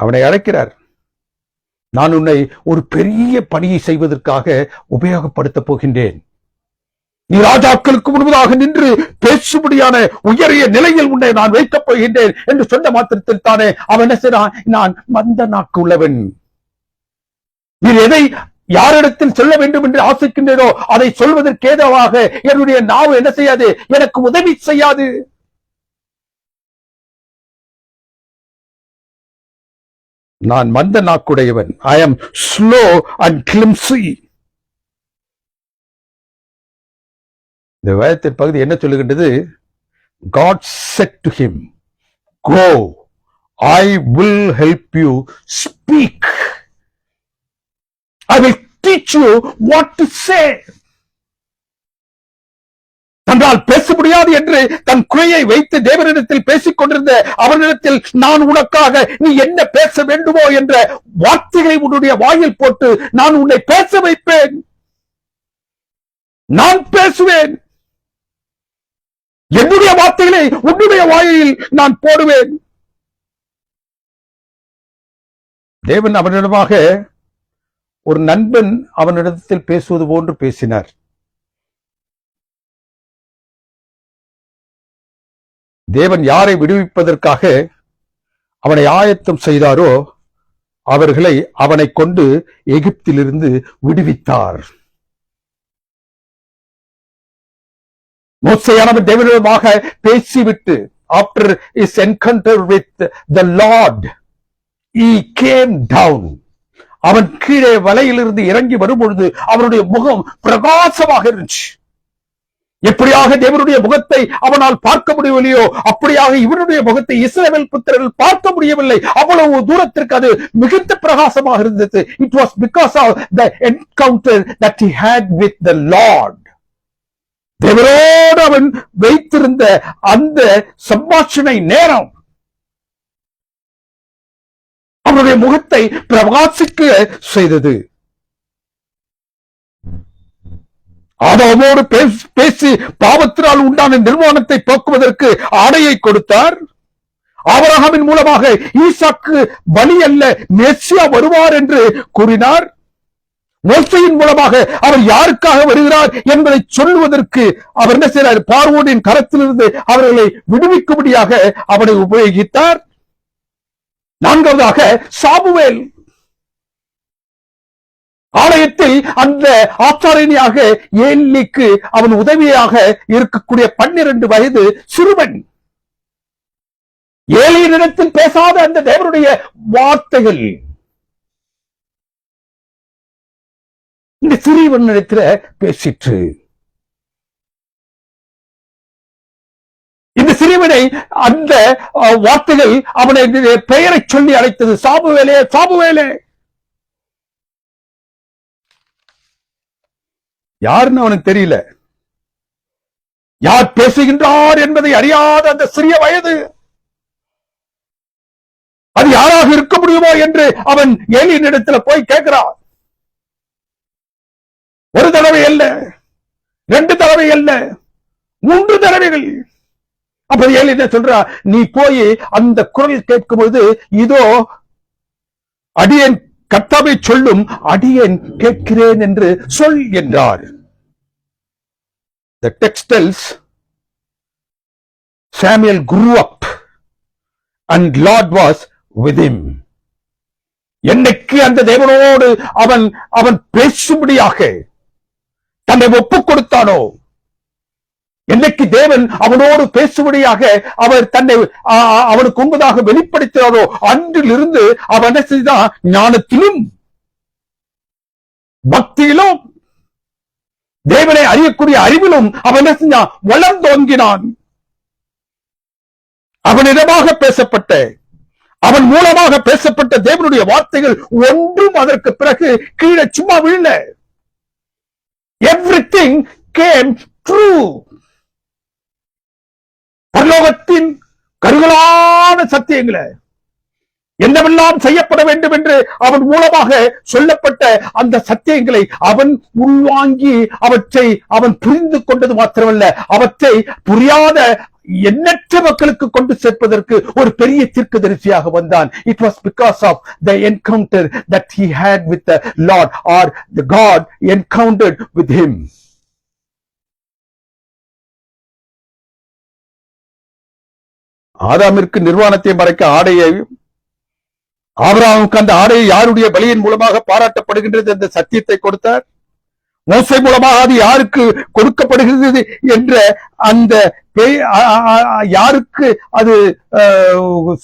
அவனை அழைக்கிறார். நான் உன்னை ஒரு பெரிய பணியை செய்வதற்காக உபயோகப்படுத்தப் போகின்றேன். நீ ராஜாக்களுக்கு முன்பதாக நின்று பேசும்படியான உயரிய நிலையில் உன்னை நான் வைக்கப் போகின்றேன் என்று சொன்ன மாத்திரத்தில் தானே அவன் என்ன செய்றான்? நான் மந்த நாக்கு உள்ளவன். நீ எதை யாரிடத்தில் சொல்ல வேண்டும் என்று ஆசைக்கின்றேனோ அதை சொல்வதற்கு ஏதுவாக என்னுடைய நாவு என்ன செய்யாது? எனக்கு உதவி செய்யாது. நான் மந்த நாக்குடையவன். I am slow and clumsy. இந்த வேதத்தின் பகுதி என்ன சொல்லுகின்றது? God said to him, go, I will help you speak. I will teach you what to say. தன்னால் பேச முடியாது என்று தன் குறையை வைத்து தேவனிடத்தில் பேசிக் கொண்டிருந்த அவனிடத்தில் நான் உனக்காக நீ என்ன பேச வேண்டுமோ என்ற வார்த்தைகளை உன்னுடைய வாயில் போட்டு நான் உன்னை பேச வைப்பேன். நான் பேசுவேன். என்னுடைய வார்த்தைகளை உன்னுடைய வாயில் நான் போடுவேன். தேவன் அவனிடமாக ஒரு நண்பன் அவனிடத்தில் பேசுவது போன்று பேசினார். தேவன் யாரை விடுவிப்பதற்காக அவனை ஆயத்தம் செய்தாரோ அவர்களை அவனை கொண்டு எகிப்திலிருந்து விடுவித்தார். மோசேயானவர் தேவனிடமாக பேசிவிட்டு after his encounter with the Lord he came down. அவன் கீழே வலையிலிருந்து இறங்கி வரும்பொழுது அவருடைய முகம் பிரகாசமாக இருந்துச்சு. எப்படியாக தேவனுடைய முகத்தை அவனால் பார்க்க முடியவில்லையோ அப்படியாக இவனுடைய முகத்தை இஸ்ரவேல் புத்திரர்கள் பார்க்க முடியவில்லை. அவ்வளவு தூரத்திற்கு அது மிகுந்த பிரகாசமாக இருந்தது. It was because of the encounter that he had with the Lord. தேவனோடு அவன் வைத்திருந்த அந்த சம்பாஷணை நேரம் அவனுடைய முகத்தை பிரகாசிக்க செய்தது. ஆதாமோடு பேசி பாவத்தினால் உண்டான நிர்வாணத்தை போக்குவதற்கு ஆடையை கொடுத்தார். ஆபிரகாமின் மூலமாக ஈசாக்கு பலி அல்ல மெசியா வருவார் என்று கூறினார். மோசேயின் மூலமாக அவர் யாருக்காக வருகிறார் என்பதை சொல்லுவதற்கு அவர் என்ன செய்கிறார்? பார்வோனின் கரத்திலிருந்து அவர்களை விடுவிக்கும்படியாக அவனை உபயோகித்தார். நான்காவதாக சாமுவேல் ஆலயத்தில் அந்த ஆசாரியனாக ஏலிக்கு அவன் உதவியாக இருக்கக்கூடிய 12 வயது சிறுவன் ஏலியினிடத்தில் பேசாத அந்த தேவனுடைய வார்த்தைகள் இந்த சிறுவனிடத்தில் பேசிற்று. இந்த சிறுவனை அந்த வார்த்தைகள் அவனை பெயரை சொல்லி அழைத்தது. சாமுவேலே, சாமுவேலே. யாருன்னு அவனுக்கு தெரியல. யார் பேசுகின்றார் என்பதை அறியாத அந்த சிறிய வயது அது யாராக இருக்க முடியுமோ என்று அவன் ஏலியின் இடத்துல போய் கேட்கிறான். ஒரு தடவை அல்ல, 2 தடவை அல்ல, 3 தடவைகள். அப்ப ஏலி என்ன சொல்றா? நீ போய் அந்த குரல் கேட்கும் பொழுது இதோ அடியேன் கர்த்தாவை சொல்லும், அடியேன் கேட்கிறேன் என்று சொல் என்றார். The text tells Samuel grew up and Lord was with him. என்னைக்கு அந்த தேவனோடு அவன் பேசும்படியாக தன்னை ஒப்புக் கொடுத்தானோ, என்னைக்கு தேவன் அவனோடு பேசும்படியாக அவர் தன்னை அவனுக்கு உண்மையாக வெளிப்படுத்தினாரோ அன்றிலிருந்து அவன் என்ன செய்தான்? ஞானத்திலும் பக்தியிலும் தேவனை அறியக்கூடிய அறிவிலும் அவன் என்ன செஞ்சான்? வளர்ந்தோங்கினான். அவனிடமாக பேசப்பட்ட, அவன் மூலமாக பேசப்பட்ட தேவனுடைய வார்த்தைகள் ஒன்றும் அதற்கு பிறகு கீழே சும்மா விழல. Everything came true. பரலோகத்தின் கருகலான சத்தியங்களை என்னவெல்லாம் செய்யப்பட வேண்டும் என்று அவன் மூலமாக சொல்லப்பட்ட அந்த சத்தியங்களை அவன் உள்வாங்கி அவற்றை அவன் புரிந்து கொண்டது மாத்திரமல்ல, அவற்றை புரியாத எண்ணற்ற மக்களுக்கு கொண்டு சேர்ப்பதற்கு ஒரு பெரிய தீர்க்கதரிசியாக வந்தான். It was because of the encounter that he had with the Lord, or the God encountered with him. ஆதாமிற்கு நிர்வாணத்தை மறைக்க ஆடையை, ஆபிரகாமுக்கு அந்த ஆடையை யாருடைய பலியின் மூலமாக பாராட்டப்படுகின்றது என்ற சத்தியத்தை கொடுத்தார். மோசே மூலமாக அது யாருக்கு கொடுக்கப்படுகிறது என்ற அந்த யாருக்கு அது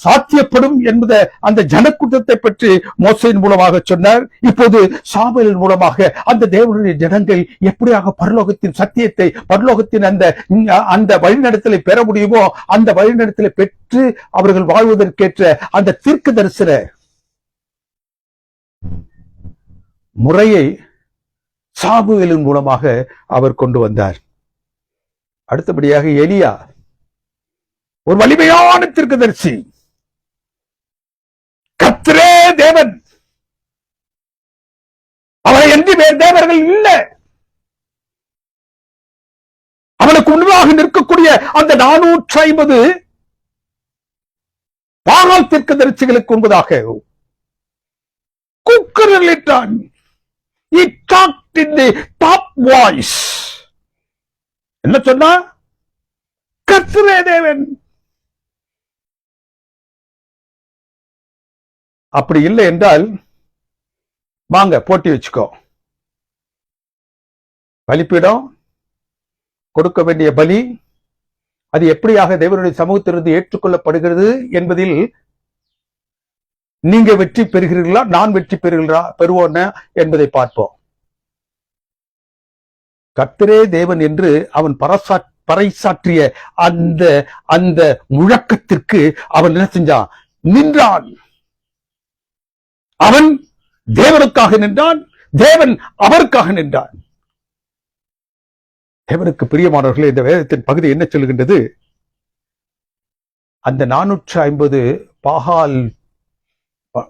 சாத்தியப்படும் என்பத அந்த ஜனக்கூட்டத்தை பற்றி மோசேயின் மூலமாக சொன்னார். இப்போது சாமுவேல் மூலமாக அந்த தேவனுடைய ஜனங்கள் எப்படியாக பரலோகத்தின் சத்தியத்தை, பரலோகத்தின் அந்த வழிநடத்தலை பெற முடியுமோ அந்த வழிநடத்தலை பெற்று அவர்கள் வாழ்வதற்கேற்ற அந்த தீர்க்க தரிசன முறையை சாமுவேலின் மூலமாக அவர் கொண்டு வந்தார். அடுத்தபடியாக எலியா ஒரு வலிமையான தீர்க்கதரிசி. கர்த்தரே தேவன், அவரை என்று வேறு தேவர்கள் இல்லை. அவனுக்கு முன்பாக நிற்கக்கூடிய அந்த 450 பாகால் தீர்க்கதரிசிகளுக்கு முன்பதாக கூக்குரலிட்டான். He talked in the top voice. என்ன சொன்னா? கர்த்தரே தேவன். அப்படி இல்லை என்றால் வாங்க போட்டி வச்சுக்கோ. பலிப்பீடம் கொடுக்க வேண்டிய பலி அது எப்படியாக தேவனுடைய சமூகத்திலிருந்து ஏற்றுக்கொள்ளப்படுகிறது என்பதில் நீங்க வெற்றி பெறுகிறீர்களா, நான் வெற்றி பெறுவோம் என்பதை பார்ப்போம். கர்த்தரே தேவன் என்று அவன் பறைசாற்றிய அந்த அந்த முழக்கத்திற்கு அவன் என்ன செஞ்சான்? நின்றான். அவன் தேவனுக்காக நின்றான், தேவன் அவருக்காக நின்றான். தேவனுக்கு பிரியமானவர்களே, இந்த வேதத்தின் பகுதி என்ன சொல்லுகின்றது? அந்த 450 பாகால்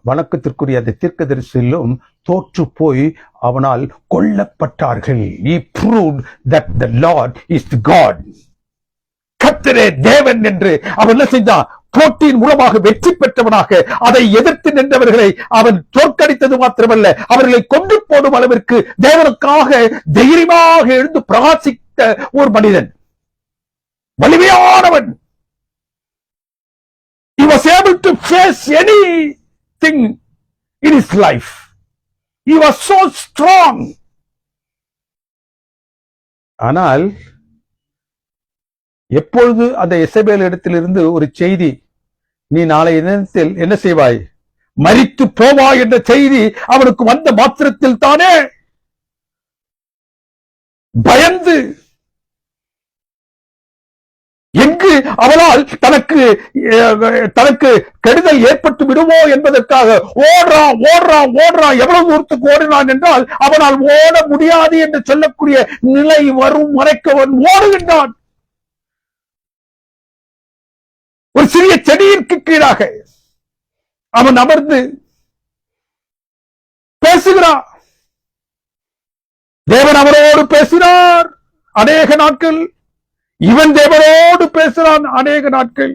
வணக்கத்திற்குரிய அந்த தீர்க்கதரிசியிலும் தோற்று போய் அவனால் கொல்லப்பட்டார்கள். He proved that the Lord is God. கர்த்தரே தேவன் என்று அவன் என்ன செஞ்சான்? போட்டியின் மூலமாக வெற்றி பெற்றவனாக அதை எதிர்த்து நின்றவர்களை அவன் தோற்கடித்தது மாத்திரமல்ல, அவர்களை கொண்டு போடும் அளவிற்கு தேவனுக்காக தைரியமாக எழுந்து பிரகாசித்த ஒரு மனிதன், வலிமையானவன். He was able to face anything in his life. He was so strong. ஆனால் எப்பொழுது அந்த எசபேல் இடத்திலிருந்து ஒரு செய்தி, நீ நாளை தினத்தில் என்ன செய்வாய்? மரித்து போவாய் என்ற செய்தி அவனுக்கு வந்த மாத்திரத்தில் தானே பயந்து, எங்கு அவளால் தனக்கு கெடுதல் ஏற்பட்டு விடுமோ என்பதற்காக ஓடுறான். எவ்வளவு தூரத்துக்கு ஓடினான் என்றால் அவனால் ஓட முடியாது என்று சொல்லக்கூடிய நிலை வரும் வரைக்கும் அவன் ஓடுகின்றான். ஒரு சிறிய செடியிற்கு கீழாக அவன் அமர்ந்து பேசுகிறான். தேவன் அவரோடு பேசினார் அநேக நாட்கள். இவன் தேவனோடு பேசுகிறான் அநேக நாட்கள்.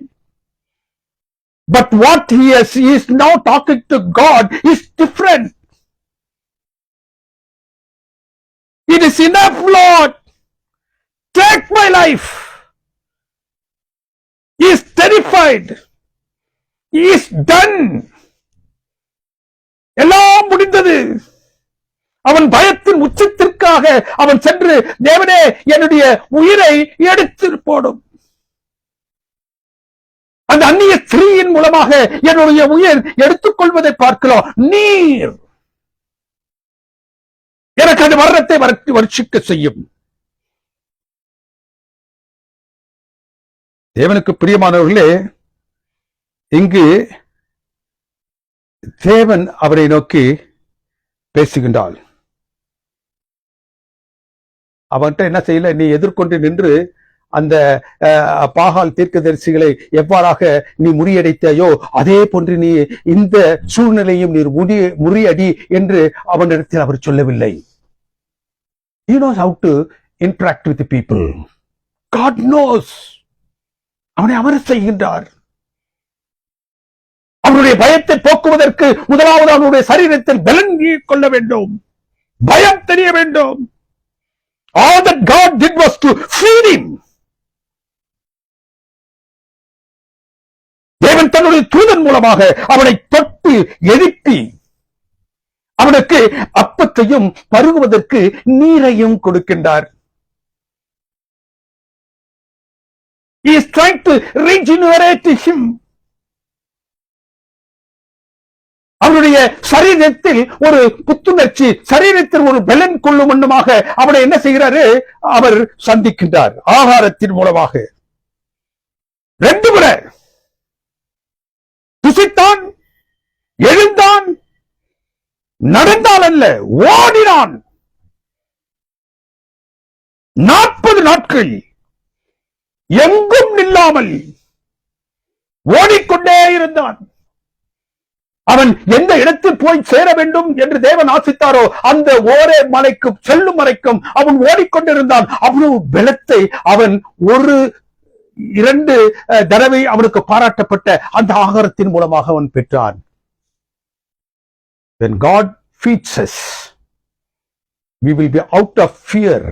But what he is now talking to God is different. It is enough, Lord. Take my life. He is terrified. He is done. எல்லாம் முடிந்தது. அவன் பயத்தின் உச்சத்திற்காக அவன் சென்று, தேவனே என்னுடைய உயிரை எடுத்து போடும், அந்த அந்நிய ஸ்திரீயின் மூலமாக என்னுடைய உயிர் எடுத்துக் கொள்வதை பார்க்கலாம், நீர் எனக்கு அந்த மரணத்தை வருஷிக்க செய்யும். தேவனுக்கு பிரியமானவர்களே, இங்கு தேவன் அவரை நோக்கி பேசுகின்றாள். அவன்கிட்ட என்ன செய்யல, நீ எதிர்கொண்டு நின்று அந்த பாகால் தீர்க்கதரிசிகளை எவ்வாறாக நீ முறியடித்தாயோ அதே போன்று நீ இந்த சூழ்நிலையும் நீர் முறியடி என்று அவனிடத்தில் அவர் சொல்லவில்லை. He knows how to interact with the people. God knows. அவனை அமர செய்கின்றார். அவனுடைய பயத்தை போக்குவதற்கு முதலாவது அவனுடைய சரீரத்தில் பலன் கொள்ள வேண்டும், பயம் தெரிய வேண்டும். All that God did was to feed him. தேவன் தன்னுடைய தூதன் மூலமாக அவனை தொட்டு எழுப்பி அவனுக்கு அப்பத்தையும் பருகுவதற்கு நீரையும் கொடுக்கின்றார். He is trying to regenerate him. அவருடைய சரீரத்தில் ஒரு புத்துணர்ச்சி, சரீரத்தில் ஒரு பலன் கொள்ளும் வண்ணமாக அவனை என்ன செய்கிறாரு? அவர் சந்திக்கின்றார் ஆகாரத்தின் மூலமாக. ரெண்டு முறை புசித்தான், எழுந்தான், நடந்தால் அல்ல ஓடினான். 40 நாட்கள் எங்கும் நில்லாமல் ஓடிக்கொண்டே இருந்தான். அவன் எந்த இடத்தில் போய் சேர வேண்டும் என்று தேவன் ஆசித்தாரோ அந்த ஓரே மலைக்கு செல்லும் வரைக்கும் அவன் ஓடிக்கொண்டிருந்தான். அவ்வளவு பலத்தை அவன் 1-2 தடவை அவனுக்கு பாராட்டப்பட்ட அந்த ஆகாரத்தின் மூலமாக அவன் பெற்றான். When God feeds us, we will be out of fear.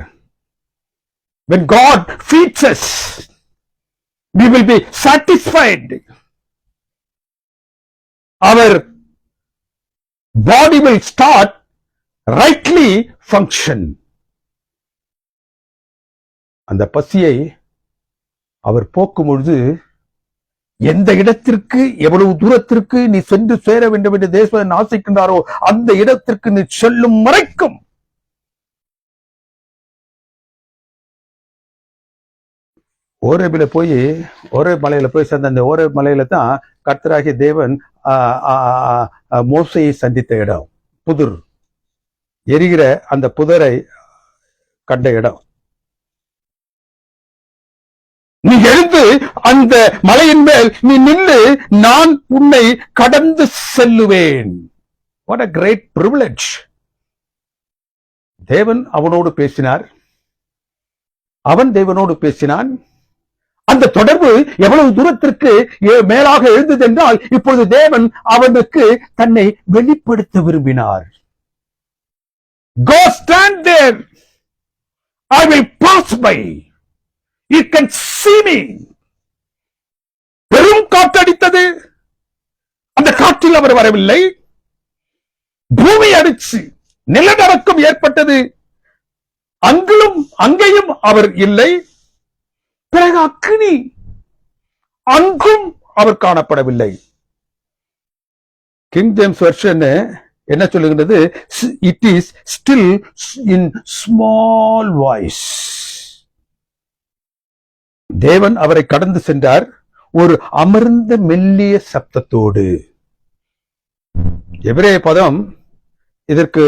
When God feeds us, we will be satisfied. Our body will start rightly function. அந்த பசியை அவர் போக்கும் பொழுது எந்த இடத்திற்கு எவ்வளவு தூரத்திற்கு நீ சென்று சேர வேண்டும் என்று தேவன் ஆசைக்கின்றாரோ அந்த இடத்திற்கு நீ செல்லும் வரைக்கும் ஓரேபில போய் ஓரேப் மலையில போய் சேர்ந்த அந்த ஓரேப் மலையில தான் கர்த்தராகிய தேவன் மோசையை சந்தித்த இடம். புதர் எரிகிற அந்த புதரை கண்ட இடம். நீ எழுந்து அந்த மலையின் மேல் நீ நின்று நான் உன்னை கடந்து செல்லுவேன். What a great privilege. தேவன் அவனோடு பேசினார், அவன் தேவனோடு பேசினான். அந்த தொடர்பு எவ்வளவு தூரத்திற்கு மேலாக எழுந்தது என்றால், இப்பொழுது தேவன் அவனுக்கு தன்னை வெளிப்படுத்த விரும்பினார். Go stand there. I will pass by. You can see me. பெரும் காற்றடித்தது. அந்த காற்றில் அவர் வரவில்லை. பூமி அடிச்சு நிலநடுக்கம் ஏற்பட்டது. அங்கேயும் அவர் இல்லை. பிறகு அக்கினி, அங்கும் அவர் காணப்படவில்லை. கிங் ஜேம்ஸ் வெர்ஷன் என்ன சொல்லுகின்றது? It is still in small voice. தேவன் அவரை கடந்து சென்றார் ஒரு அமர்ந்த மெல்லிய சப்தத்தோடு. எபிரேய பதம் இதற்கு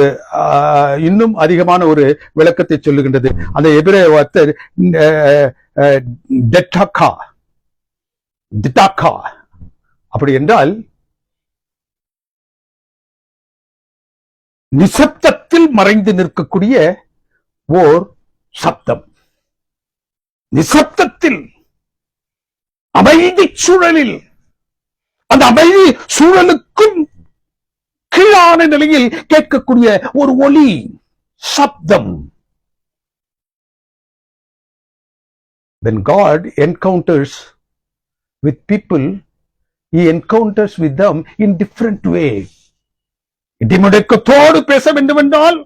இன்னும் அதிகமான ஒரு விளக்கத்தை சொல்லுகின்றது. அந்த எபிரேய வார்த்தை டிட்டாக்கா. அப்படி என்றால் நிசப்தத்தில் மறைந்து நிற்கக்கூடிய ஓர் சப்தம். நிசப்தத்தில், அமைதி சூழலில், அந்த அமைதி சூழலுக்கும் கீழான நிலையில் கேட்கக்கூடிய ஒரு ஒலி, சப்தம். When God encounters with people, He encounters with them in different way. இடிமுழக்கத்தோடு பேச வேண்டும் என்றால்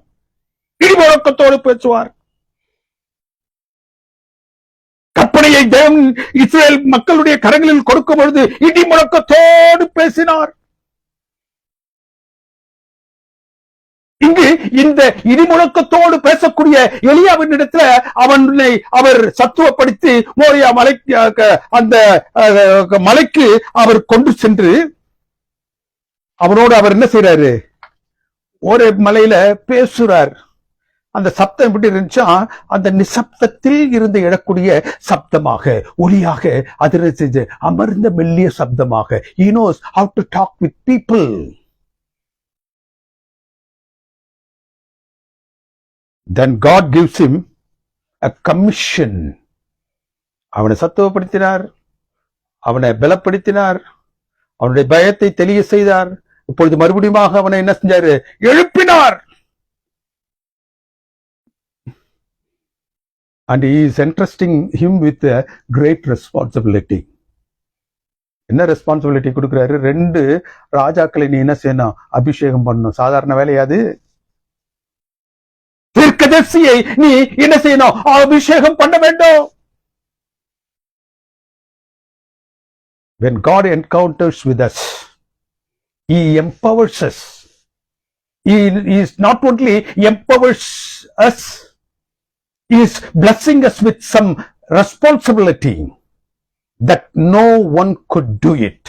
இடிமுழக்கத்தோடு பேசுவார். கற்பனையை தேவன் இஸ்ரேல் மக்களுடைய கரங்களில் கொடுக்கும் பொழுது இடிமுழக்கத்தோடு பேசினார். இங்கு இந்த இடிமுழக்கத்தோடு பேசக்கூடிய எலியாவின் இடத்துல அவர் சத்துவப்படுத்தி மோரியா மலைக்கு, அந்த மலைக்கு அவர் கொண்டு சென்று அவனோடு அவர் என்ன செய்யறாரு? ஒரே மலையில பேசுறார். அந்த சப்தம் எப்படி இருந்துச்சா? அந்த நிசப்தத்தில் இருந்து எழக்கூடிய சப்தமாக, ஒலியாக, அதிர்ச்சி அமர்ந்த மெல்லிய சப்தமாக. He knows how to talk with people. Then God gives him a commission. அவனை சத்துவப்படுத்தினார், அவனை பலப்படுத்தினார், அவனுடைய பயத்தை தெளிய செய்தார். இப்பொழுது மறுபடியும் அவனை என்ன செஞ்சாரு? எழுப்பினார். And he is entrusting him with a great responsibility. என்ன ரெஸ்பான்சிபிலிட்டி கொடுக்கிறாரு? 2 ராஜாக்களை நீ என்ன செய்யணும்? அபிஷேகம் பண்ணணும். சாதாரண வேலையாது. தீர்க்கதரிசியை நீ என்ன செய்யணும்? அபிஷேகம் பண்ண வேண்டும். When God encounters with us, He empowers us. He is not only empowers us, He is blessing us with some responsibility that no one could do it.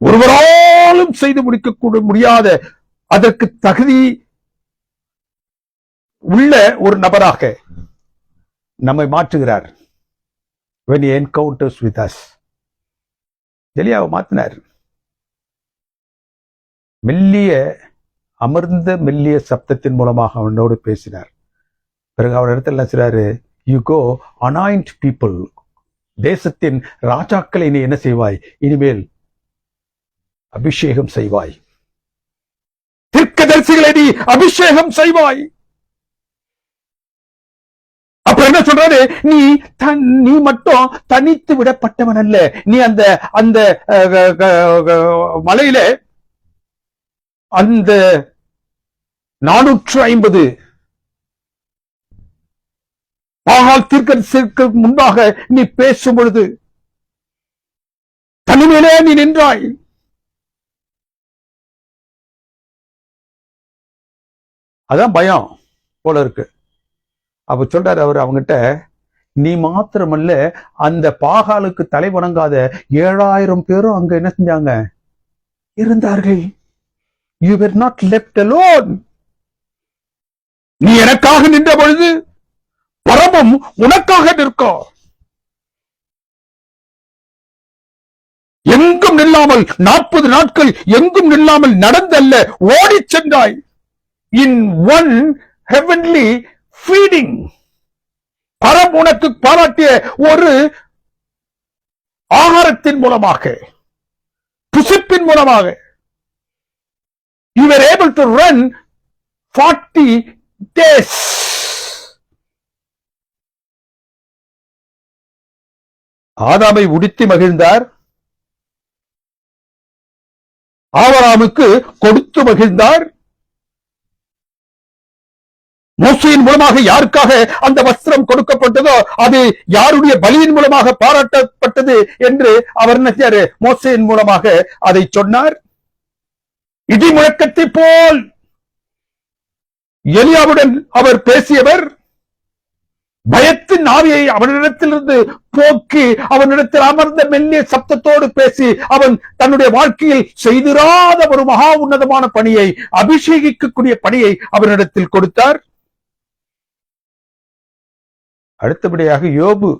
ஒருவராலும் செய்து முடிக்க முடியாத, அதற்கு தகுதி உள்ள ஒரு நபராக நம்மை மாற்றுகிறார். When He encounters with us, எலியாவை மாத்தினார். மெல்லிய அமர்ந்த மெல்லிய சப்தத்தின் மூலமாக அவனோடு பேசினார். பிறகு அவர் இடத்துல என்ன செய்றாரு? You go anoint people. தேசத்தின் ராஜாக்களை நீ என்ன செய்வாய்? இனிமேல் அபிஷேகம் செய்வாய். தீர்க்கதரிசிகளை நீ அபிஷேகம் செய்வாய். அப்புறம் என்ன சொல்றாரு? நீ மட்டும் தனித்து விடப்பட்டவன் அல்ல. நீ அந்த அந்த மலையில அந்த 450 பாகால் தீர்க்கதரிசிக்கு முன்பாக நீ பேசும் பொழுது தனிமையிலே நீ நின்றாய். அதான் பயம் போல இருக்கு. அப்ப சொல்றாரு அவர் அவங்கிட்ட, நீ மாத்திரமல்ல, அந்த பாகாலுக்கு தலை வணங்காத 7000 பேரும் அங்க என்ன செஞ்சாங்க? இருந்தார்கள். You were not left alone. நீ எனக்காக நின்ற பொழுது பரமம் உனக்காக நிற்கும். எங்கும் நில்லாமல் 40 நாட்கள் எங்கும் நில்லாமல் நடந்தல்ல, ஓடி சென்றாய். இன் ஒன் ஹெவன்லி ஃபீடிங், பரம் உனக்கு பாராட்டிய ஒரு ஆகாரத்தின் மூலமாக, புசிப்பின் மூலமாக you were able to run 40 days. ஆதாமை உடுத்தி மகிழ்ந்தார், ஆபிரகாமுக்கு கொடுத்து மகிழ்ந்தார். மோசையின் மூலமாக யாருக்காக அந்த வஸ்திரம் கொடுக்கப்பட்டதோ அது யாருடைய பலியின் மூலமாக பாராட்டப்பட்டது என்று அவர் நினைச்சாரு. மோசையின் மூலமாக அதை சொன்னார். இடி முழக்கத்தை போல் எலியாவுடன் அவர் பேசியவர். பயத்தின் ஆவியை அவனிடத்திலிருந்து போக்கி அவனிடத்தில் அமர்ந்த மெல்லிய சப்தத்தோடு பேசி அவன் தன்னுடைய வாழ்க்கையில் செய்திராத ஒரு மகா உன்னதமான பணியை, அபிஷேகிக்கக்கூடிய பணியை அவனிடத்தில் கொடுத்தார். அடுத்தபடியாக யோபு,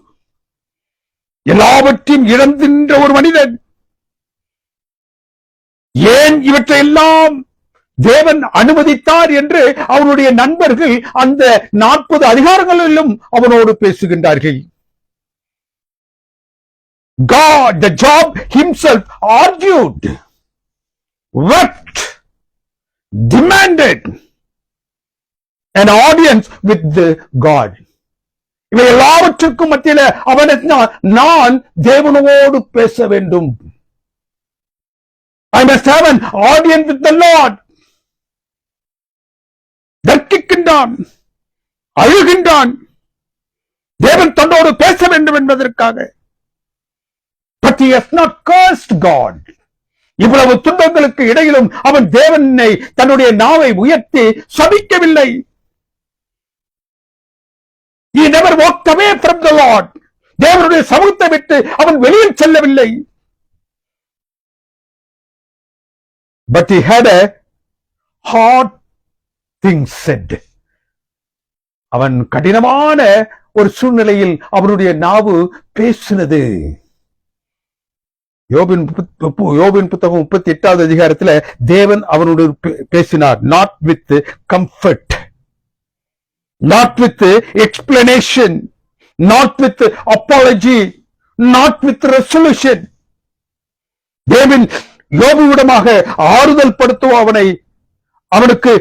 எல்லாவற்றையும் இழந்தின்ற ஒரு மனிதன். ஏன் இவற்றையெல்லாம் தேவன் அனுமதித்தார் என்று அவனுடைய நண்பர்கள் அந்த 40 அதிகாரங்களிலும் அவனோடு பேசுகின்றார்கள். God, the Job himself argued, wept, demanded an audience with the God. இவை எல்லாவற்றுக்கும் மத்தியில அவன் நான் தேவனோடு பேச வேண்டும். I must have an audience with the Lord. தர்க்கிக்கின்றான், அழுகின்றான், தேவன் தன்னோடு பேச வேண்டும் என்பதற்காக. But he has not cursed God. இவ்வளவு துன்பங்களுக்கு இடையிலும் அவன் தேவனை தன்னுடைய நாவை உயர்த்தி சபிக்கவில்லை. He never walked away from the Lord. தேவனுடைய சமூகத்தை விட்டு அவன் வெளியில் செல்லவில்லை. But he had a hard thing said. அவன் கடினமான ஒரு சூழ்நிலையில் அவனுடைய நாவு பேசினது. யோபின் புத்தகம் 38வது அதிகாரத்தில் தேவன் அவனுடைய பேசினார். not with comfort, not with explanation, not with apology, not with resolution. தேவன் யோபுவிடமாக ஆறுதல் படுத்துவோ, அவனுக்கு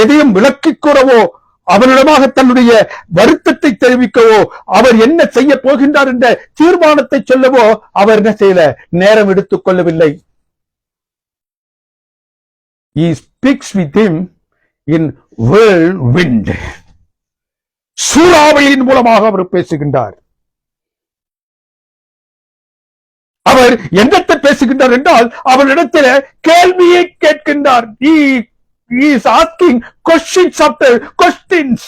எதையும் விளக்கிக் கூறவோ, அவனிடமாக தன்னுடைய வருத்தத்தை தெரிவிக்கவோ, அவர் என்ன செய்ய போகின்றார் என்ற தீர்மானத்தை சொல்லவோ அவர் என்ன செய்யல, நேரம் எடுத்துக் கொள்ளவில்லை. He speaks with him in whirlwind. சூறாவளியின் மூலமாக அவர் பேசுகின்றார். அவர் என்னத்தை பேசுகின்றார் என்றால் அவனிடத்தில் கேள்வியை கேட்கின்றார். He is asking questions after questions.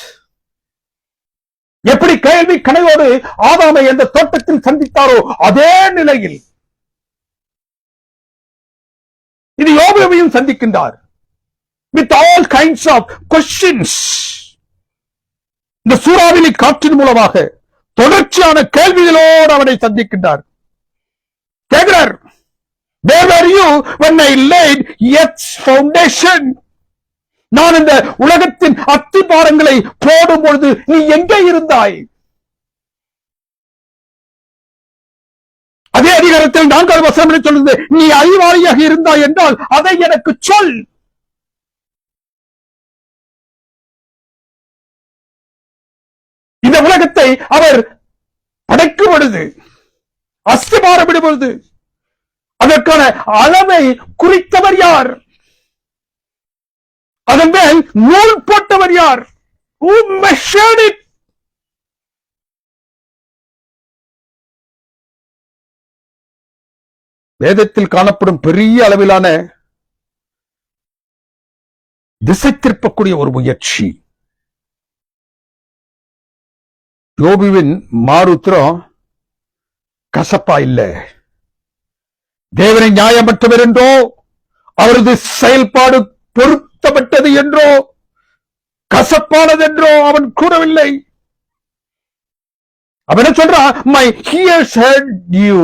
எப்படி கேள்வி கணையோடு ஆதாமை அந்த தோட்டத்தில் சந்தித்தாரோ அதே நிலையில் இது யோபுவையும் சந்திக்கின்றார். With all kinds of questions. இந்த சூறாவளி காற்றின் மூலமாக தொடர்ச்சியான கேள்விகளோடு அவனை சந்திக்கின்றார். கேட்கிறார், where were you when I laid earth's foundation? நான் இந்த உலகத்தின் அஸ்திபாரங்களை போடும் பொழுது நீ எங்கே இருந்தாய்? அதே அதிகாரத்தில் 4வது வசனம் சொல்லுது, நீ அறிவாளியாக இருந்தாய் என்றால் அதை எனக்கு சொல். இந்த உலகத்தை அவர் படைக்கும் பொழுது, அஸ்திபாரம் விடும் பொழுது அதற்கான அளவை குறித்தவர் யார்? அதன் மேல் நூல் போட்டவர் யார்? Who measured it? வேதத்தில் காணப்படும் பெரிய அளவிலான திசை திருப்பக்கூடிய ஒரு முயற்சி. யோபுவின் மாருத்திரம் கசப்பா இல்ல. தேவனை நியாயமற்றவர் என்றோ அவரது செயல்பாடு பொருத்தப்பட்டது என்றோ கசப்பானது என்றோ அவன் கூறவில்லை. அவன் சொல்றான், my ears heard you,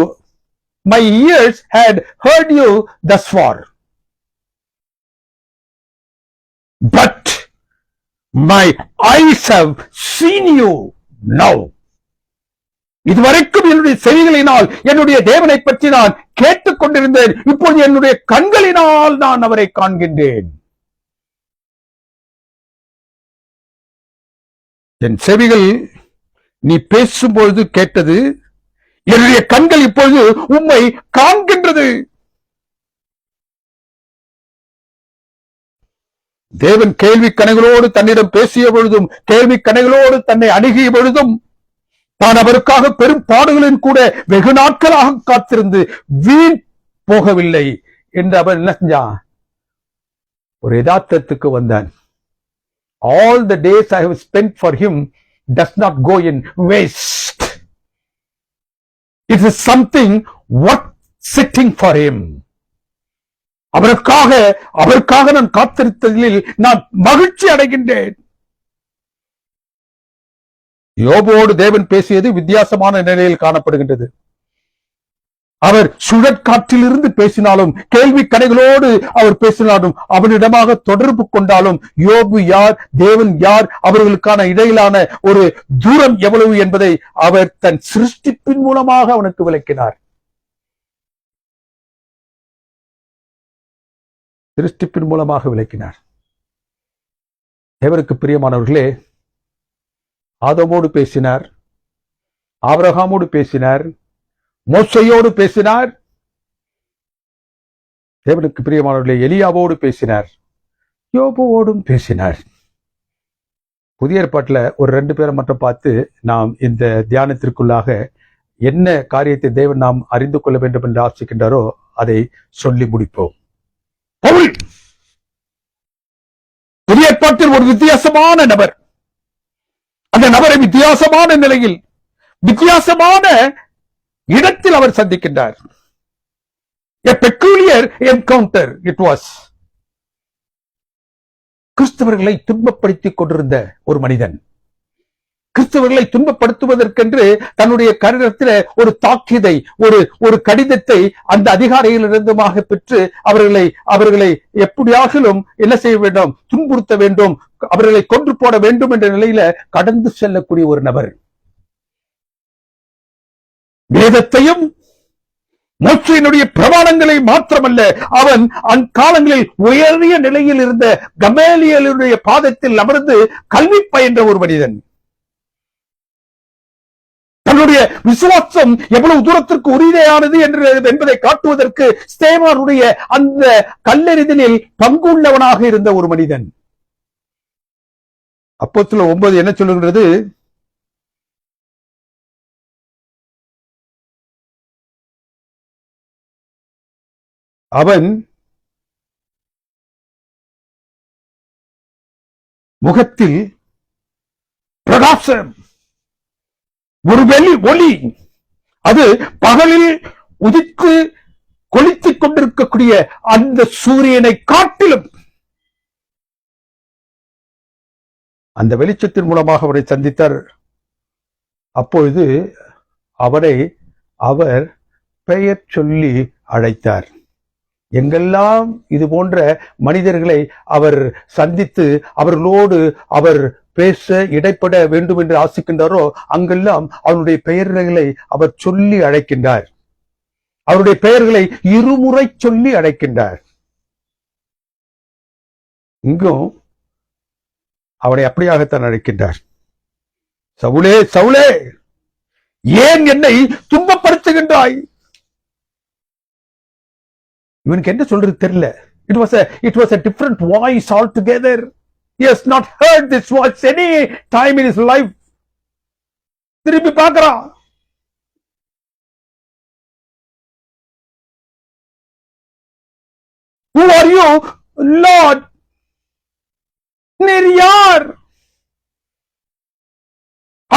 my ears had heard you thus far, but my eyes have seen you now. இதுவரைக்கும் என்னுடைய செவிகளினால் என்னுடைய தேவனை பற்றி நான் கேட்டுக் கொண்டிருந்தேன், இப்போது என்னுடைய கண்களினால் நான் அவரை காண்கின்றேன். என் செவிகள் நீ பேசும்பொழுது கேட்டது, என்னுடைய கண்கள் இப்பொழுது உம்மை காண்கின்றது. தேவன் கேள்வி கணைகளோடு தன்னிடம் பேசிய பொழுதும், கேள்வி கணைகளோடு தன்னை அணுகிய பொழுதும், தான் அவருக்காக பெரும் பாடுகளின் கூட வெகு நாட்களாக காத்திருந்து வீண் போகவில்லை என்று அவன் என்ன செஞ்சான்? ஒரு யதார்த்தத்துக்கு வந்தான். All the days I have spent for him does not go in waste. It is something worth sitting for him. அவருக்காக நான் காத்திருத்ததில் நான் மகிழ்ச்சி அடைகின்றேன். யோபோடு தேவன் பேசியது வித்தியாசமான நிலையில் காணப்படுகின்றது. அவர் சுழற்காற்றிலிருந்து பேசினாலும், கேள்வி கணைகளோடு அவர் பேசினாலும், அவனிடமாக தொடர்பு கொண்டாலும், யோபு யார், தேவன் யார், அவர்களுக்கான இடையிலான ஒரு தூரம் எவ்வளவு என்பதை அவர் தன் சிருஷ்டிப்பின் மூலமாக அவனுக்கு விளக்கினார். சிருஷ்டிப்பின் மூலமாக விளக்கினார். தேவனுக்கு பிரியமானவர்களே, ஆதமோடு பேசினார், ஆபிரகாமோடு பேசினார், மோசையோடு பேசினார். தேவனுக்கு பிரியமானவர்களே, எலியாவோடு பேசினார், யோபுவோடும் பேசினார். புதிய ஏற்பாட்டில் ஒரு 2 பேரை மட்டும் பார்த்து நாம் இந்த தியானத்திற்குள்ளாக என்ன காரியத்தை தேவன் நாம் அறிந்து கொள்ள வேண்டும் என்று ஆசிக்கின்றாரோ அதை சொல்லி முடிப்போம். புதிய ஏற்பாட்டில் ஒரு வித்தியாசமான நபர். அந்த நபரை வித்தியாசமான நிலையில், வித்தியாசமான இடத்தில் அவர் சந்திக்கின்றார். A peculiar encounter it was. கிறிஸ்தவர்களை துன்பப்படுத்திக் கொண்டிருந்த ஒரு மனிதன், கிறிஸ்தவர்களை துன்பப்படுத்துவதற்கென்று தன்னுடைய கடிதத்தில் ஒரு தாக்கீதை, ஒரு கடிதத்தை அந்த அதிகாரிகளிடமாக பெற்று அவர்களை எப்படியாகிலும் என்ன செய்ய வேண்டும், துன்புறுத்த வேண்டும், அவர்களை கொன்று போட வேண்டும் என்ற நிலையில கடந்து செல்லக்கூடிய ஒரு நபர். வேதத்தையும் மோசையினுடைய பிரமாணங்களை மாத்திரமல்ல, அவன் அக்காலங்களில் உயரிய நிலையில் இருந்த கமேலியலுடைய பாதத்தில் அமர்ந்து கல்வி பயின்ற ஒரு மனிதன். தன்னுடைய விசுவாசம் எவ்வளவு தூரத்திற்கு உறுதியானது என்பதை காட்டுவதற்கு ஸ்தேவானுடைய அந்த கல்லெறிதலில் பங்குள்ளவனாக இருந்த ஒரு மனிதன். அப்போஸ்தலர் 9 என்ன சொல்லுகிறது? அவன் முகத்தில் பிரகாசம், ஒரு ஒளி, அது பகலில் உதித்து கொளித்துக் கொண்டிருக்கக்கூடிய அந்த சூரியனை காட்டிலும் அந்த வெளிச்சத்தின் மூலமாக அவரை சந்தித்தார். அப்பொழுது அவரை அவர் பெயர் சொல்லி அழைத்தார். எங்கெல்லாம் இது போன்ற மனிதர்களை அவர் சந்தித்து அவர்களோடு அவர் பேச இடைப்பட வேண்டும் என்று ஆசிக்கின்றாரோ அங்கெல்லாம் அவருடைய பெயர்களை அவர் சொல்லி அழைக்கின்றார். அவருடைய பெயர்களை இருமுறை சொல்லி அழைக்கின்றார். இங்கும் அவனை அப்படியாகத்தான் அழைக்கின்றார். சவுலே, சவுலே, ஏன் என்னை துன்பப்படுத்துகின்றாய்? இவனுக்கு என்ன சொல்றது தெரியல. It was a different voice altogether. He has not heard this voice any time in his life. திருப்பி பார்க்கிறான். Who are you, Lord? நீர் யார்?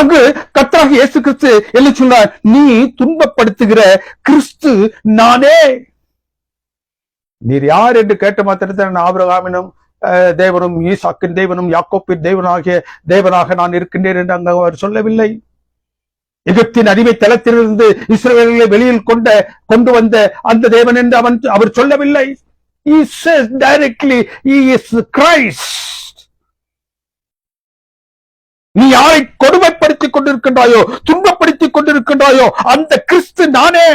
அங்கு கர்த்தராகிய இயேசு கிறிஸ்து என்ன சொல்றார்? நீ துன்பப்படுத்துகிற கிறிஸ்து நானே. நீர் யார் என்று கேட்ட மாத்திரத்தில் ஆபிரகாமினும் தேவனும் ஈசாக்கின் தேவனும் யாக்கோப்பின் தேவனாக நான் இருக்கின்றேன் என்று அங்கு அவர் சொல்லவில்லை. எகிப்தின் அடிமை தளத்திலிருந்து இஸ்ரவேலை வெளியில் கொண்டு வந்த அந்த தேவன் என்று அவர் சொல்லவில்லை. He says directly, he is Christ. நீ யாரை கொடுமைப்படுத்திக் கொண்டிருக்கின்றாயோ, துன்பப்படுத்திக் கொண்டிருக்கின்றாயோ, அந்த கிறிஸ்து நானே.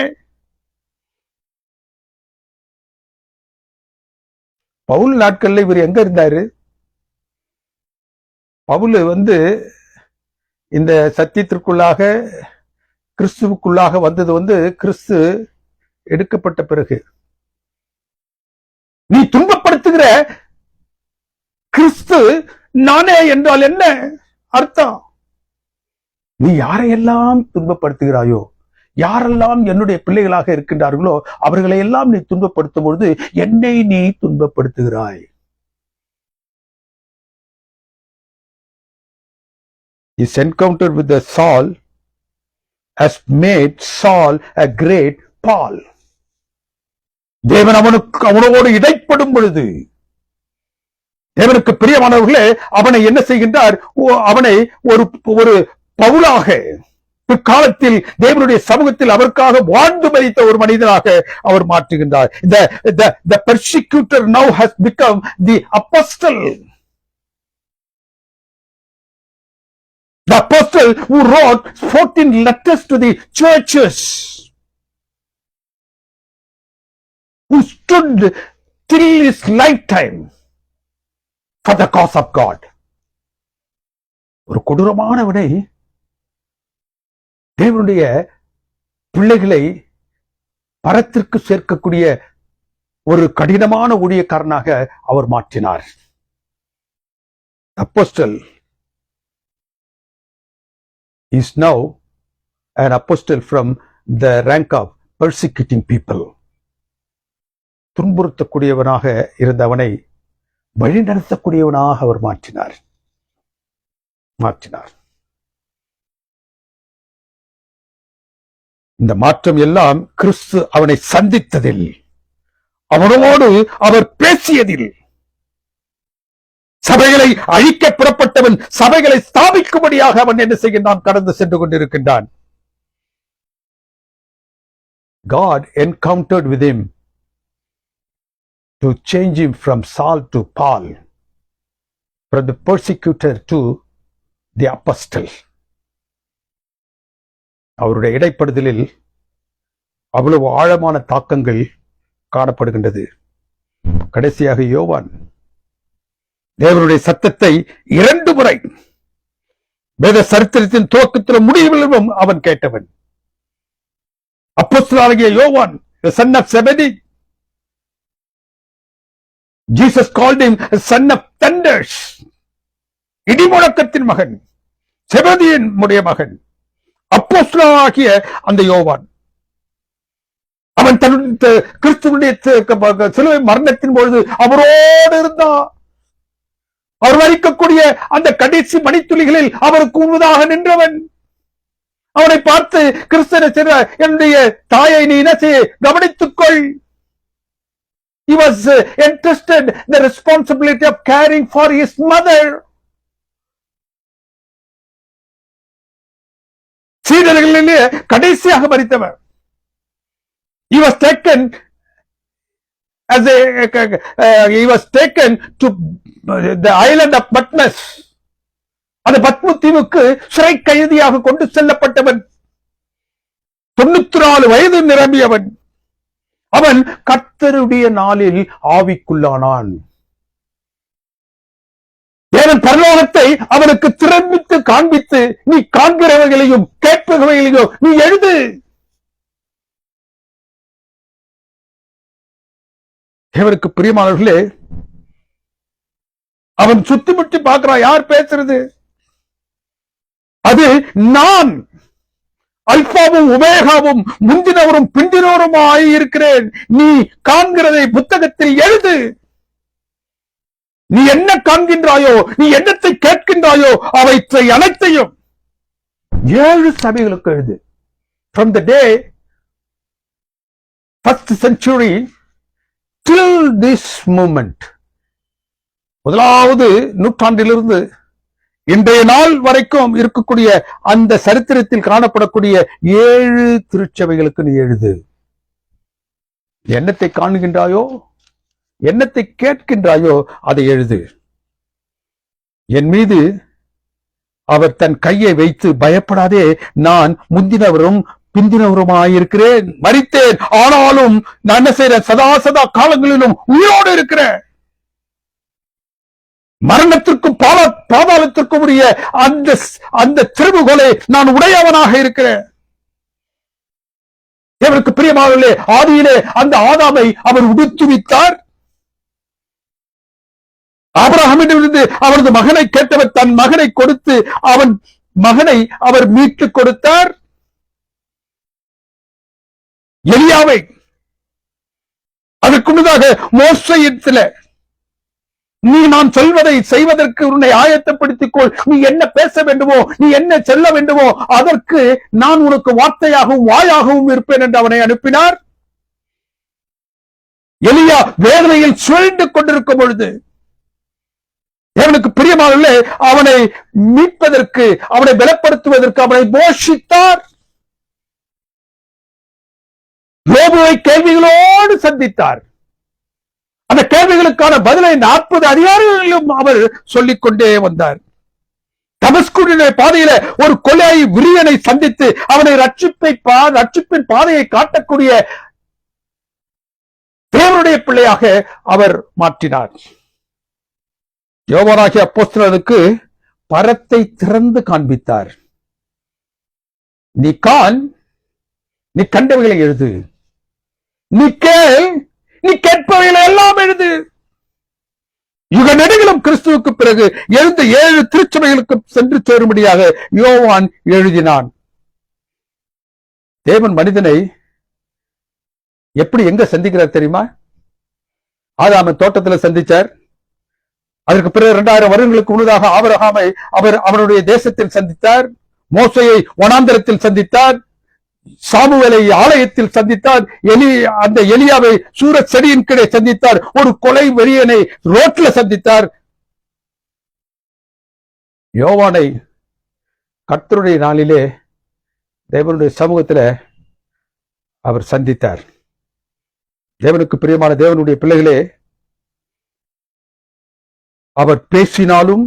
பவுல் நாட்கள்ல இவர் எங்க இருந்தாரு? பவுல் இந்த சத்தியத்திற்குள்ளாக கிறிஸ்துவுக்குள்ளாக வந்தது கிறிஸ்து எடுக்கப்பட்ட பிறகு. நீ துன்பப்படுத்துகிற கிறிஸ்து நானே என்றால் என்ன அர்த்தம்? நீ யாரையெல்லாம் துன்பப்படுத்துகிறாயோ, யாரெல்லாம் என்னுடைய பிள்ளைகளாக இருக்கின்றார்களோ அவர்களை எல்லாம் நீ துன்பப்படுத்தும் பொழுது என்னை நீ துன்பப்படுத்துகிறாய். His encounter with the Saul has made Saul a great Paul. தேவன் அவனோடு இடைப்படும் பொழுது, தேவனுக்கு பிரியமானவர்களே, அவனை என்ன செய்கின்றார்? அவனை ஒரு பவுலாக, பிற்காலத்தில் தேவனுடைய சமூகத்தில் அவருக்காக வாழ்ந்து மரித்த ஒரு மனிதனாக அவர் மாற்றுகின்றார். The persecutor now has become the apostle. The apostle who wrote 14 letters to the churches, who stood till his lifetime for the cause of God. ஒரு கொடூரமானவனை, தேவனுடைய பிள்ளைகளை பரத்திற்கு சேர்க்கக்கூடிய ஒரு கடினமான ஊழியக்காரனாக அவர் மாற்றினார். Apostle is now an apostle from the rank of persecuting people. துன்புறுத்தக்கூடியவனாக இருந்தவனை வழிநடத்தக்கூடியவனாக அவர் மாற்றினார். இந்த மாற்றம் எல்லாம் கிறிஸ்து அவனை சந்தித்ததில், அவனோடு அவர் பேசியதில், சபைகளை அழிக்க புறப்பட்டவன் சபைகளை ஸ்தாபிக்கும்படியாக அவன் என்ன செய்கின்றான்? கடந்து சென்று கொண்டிருக்கின்றான். God encountered with him to change him from Saul to Paul, from the persecutor to the apostle. அவருடைய இடைப்படுதலில் அவ்வளவு ஆழமான தாக்கங்கள் காணப்படுகின்றது. கடைசியாக யோவான் தேவனுடைய சத்தத்தை 2 முறை வேத சரித்திரத்தின் துவக்கத்திலும் முடிவிலும் அவன் கேட்டவன். அப்போஸ்தலனாகிய யோவான், the son of Zebedee. Jesus called him a son of thunders. இடிமுழக்கத்தின் மகன், செபதியின் மகன், அப்போஸ்தலனாகிய அந்த யோவான். அவன் தன்னுடைய கிறிஸ்துவினுடைய சிலுவை மரணத்தின் பொழுது அவரோடு இருந்தான். அவர் மரிக்கக்கூடிய அந்த கடைசி மணித்துளிகளில் அவருக்கு முன்பதாக நின்றவன். அவனை பார்த்து கிறிஸ்தன என்னுடைய தாயை நீ என்ன செய்ய கவனித்துக்கொள். He was entrusted the responsibility of caring for his mother. சீடர்களிலே கடைசியாக மரித்தவர். He was taken as he was taken to the island of Patmos. அந்த பத்மு தீவுக்கு சிறை கைதியாக கொண்டு செல்லப்பட்டவன். 94 வயது நிரம்பியவன். அவன் கர்த்தருடைய நாளில் ஆவிக்குள்ளானான். தேவன் பரலோகத்தை அவனுக்கு திறமித்து காண்பித்து, நீ காண்கிறவைகளையும் கேட்பவைகளையும் நீ எழுது. தேவனுக்கு பிரியமானவர்களே, அவன் சுத்தி முட்டி பார்க்கிறான், யார் பேசுறது? அது நான் அல்பாவும் உமேகாவும் முந்தினவரும் பிந்தினவரும் ஆகியிருக்கிறேன். நீ காண்கிறதை புத்தகத்தில் எழுது. நீ என்ன காண்கின்றாயோ, நீ என்னத்தை கேட்கின்றாயோ, அவற்றை அனைத்தையும் 7 சபைகளுக்கு எழுது. From the day first century till this moment, முதலாவது நூற்றாண்டிலிருந்து இன்றைய நாள் வரைக்கும் இருக்கக்கூடிய அந்த சரித்திரத்தில் காணப்படக்கூடிய 7 திருச்சபைகளுக்கு நீ எழுது. என்னத்தை காணுகின்றாயோ, என்னத்தை கேட்கின்றாயோ அதை எழுது. என் மீது அவர் தன் கையை வைத்து, பயப்படாதே, நான் முந்தினவரும் பிந்தினவருமாயிருக்கிறேன், மரித்தேன், ஆனாலும் நான் என்ன செய்றேன், சதா காலங்களிலும் உயிரோடு இருக்கிறேன். மரணத்திற்கும் பாதாளத்திற்கும் உரிய அந்த திறவுகோலை நான் உடையவனாக இருக்கிறேன். தேவனுக்கு பிரியமானவர்களே, ஆதியிலே அந்த ஆதாமை அவர் உடுத்துவித்தார். ஆபிரகாமிடமிருந்து அவரது மகனை கேட்டவர் தன் மகனை கொடுத்து அவன் மகனை அவர் மீட்டுக் கொடுத்தார். எலியாவை அதற்கு முன்னதாக மோசேயிடத்தில், நீ நான் சொல்வதை செய்வதற்கு உன்னை ஆயத்தப்படுத்திக் கொள், நீ என்ன பேச வேண்டுமோ, நீ என்ன சொல்ல வேண்டுமோ, அதற்கு நான் உனக்கு வார்த்தையாகவும் வாயாகவும் இருப்பேன் என்று அவனை அனுப்பினார். எலியா வேதனையில் சுழண்டு கொண்டிருக்கும் பொழுது தேவனுக்கு பிரியமானவர்களே, அவனை மீட்பதற்கு, அவனை பலப்படுத்துவதற்கு அவனை போஷித்தார். யோபுவை கேள்விகளோடு சந்தித்தார். அந்த கேள்விகளுக்கான பதிலை 40 அதிகாரிகளிலும் அவர் சொல்லிக் கொண்டே வந்தார். தமஸ்குவின் பாதையில ஒரு கொலையை விரியனை சந்தித்து அவனை ரட்சிப்பின் பாதையை காட்டக்கூடிய தேவனுடைய பிள்ளையாக அவர் மாற்றினார். யோவானாகிய அப்போஸ்தலனுக்கு பரத்தை திறந்து காண்பித்தார். நீ கண்டவைகளை எழுது, நீ கேள், நீ கேட்பவைகளை எல்லாம் எழுது. யுக நெடுகிலும் கிறிஸ்துவுக்கு பிறகு எழுந்த 7 திருச்சபைகளுக்கு சென்று சேரும்படியாக யோவான் எழுதினான். தேவன் மனிதனை எப்படி எங்க சந்திக்கிறார் தெரியுமா? ஆதாம் தோட்டத்தில் சந்திச்சார். அதற்கு பிறகு 2000 வருடங்களுக்கு முன்னதாக ஆபிரகாமை அவர் அவனுடைய தேசத்தில் சந்தித்தார். மோசேயை வனாந்தரத்தில் சந்தித்தார். சாமுவேலை ஆலயத்தில் சந்தித்தார். அந்த எலியாவை சூரத் செடியின் கீழே சந்தித்தார். ஒரு கொலை வெறியனை ரோட்ல சந்தித்தார். யோவானை கர்த்தருடைய நாளிலே தேவனுடைய சமூகத்தில் அவர் சந்தித்தார். தேவனுக்கு பிரியமான தேவனுடைய பிள்ளைகளே, அவர் பேசினாலும்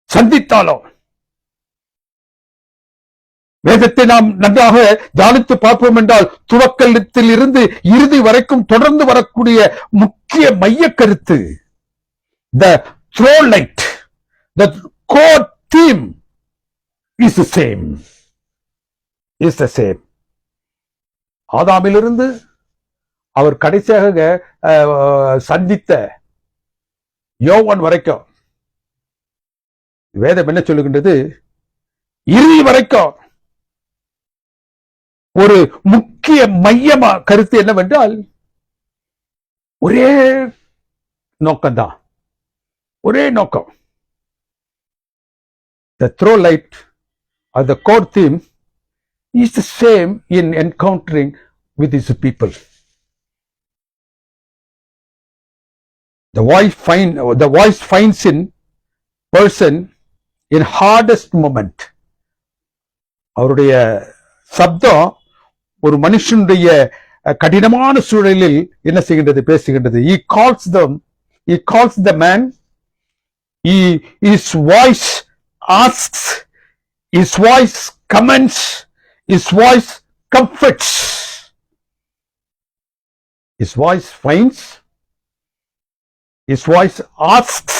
சந்தித்தாலும் வேதத்தை நாம் நன்றாக தியானித்து பார்ப்போம் என்றால் துவக்கத்தில் இருந்து இறுதி வரைக்கும் தொடர்ந்து வரக்கூடிய முக்கிய மைய கருத்து, the through light, the core theme is the same. ஆதாமிலிருந்து அவர் கடைசியாக சந்தித்த யோவான் வரைக்கும் வேதம் என்ன சொல்லுகின்றது? இறுதி வரைக்கும் ஒரு முக்கிய மையமா கருத்து என்னவென்றால் ஒரே நோக்கம்தான், ஒரே நோக்கம். The through light or the core theme is the same in encountering with his people. The voice finds in person in hardest moment. அவருடைய சப்தம் ஒரு மனுஷனுடைய கடினமான சூழலில் என்ன செய்கின்றது? பேசுகின்றது. He calls the man. His voice asks, his voice commends, his voice comforts. His voice finds, his voice asks,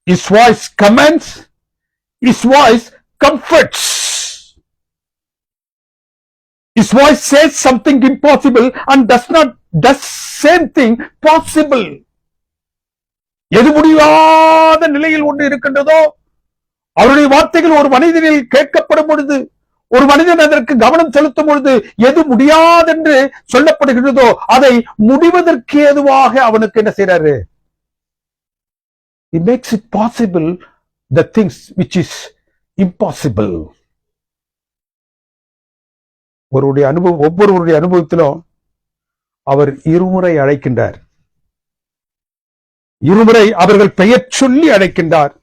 his voice commends, his voice comforts. His voice says something impossible and does same thing possible. எது முடியாத நிலையில் ஒன்று இருக்கின்றதோ, அவருடைய வார்த்தைகள் ஒரு மனிதனில் கேட்கப்படும் பொழுது, ஒரு மனிதன் அதற்கு கவனம் செலுத்தும் பொழுது எது முடியாதென்று சொல்லப்படுகின்றதோ அதை முடிவதற்கு ஏதுவாக அவனுக்கு என்ன செய்றாரு? He makes it possible the things which is impossible. ஒவ்வொருவருடைய அனுபவத்திலும் அவர் இருமுறை அழைக்கின்றார். இருமுறை அவர்கள் பெயர் சொல்லி அழைக்கின்றார்.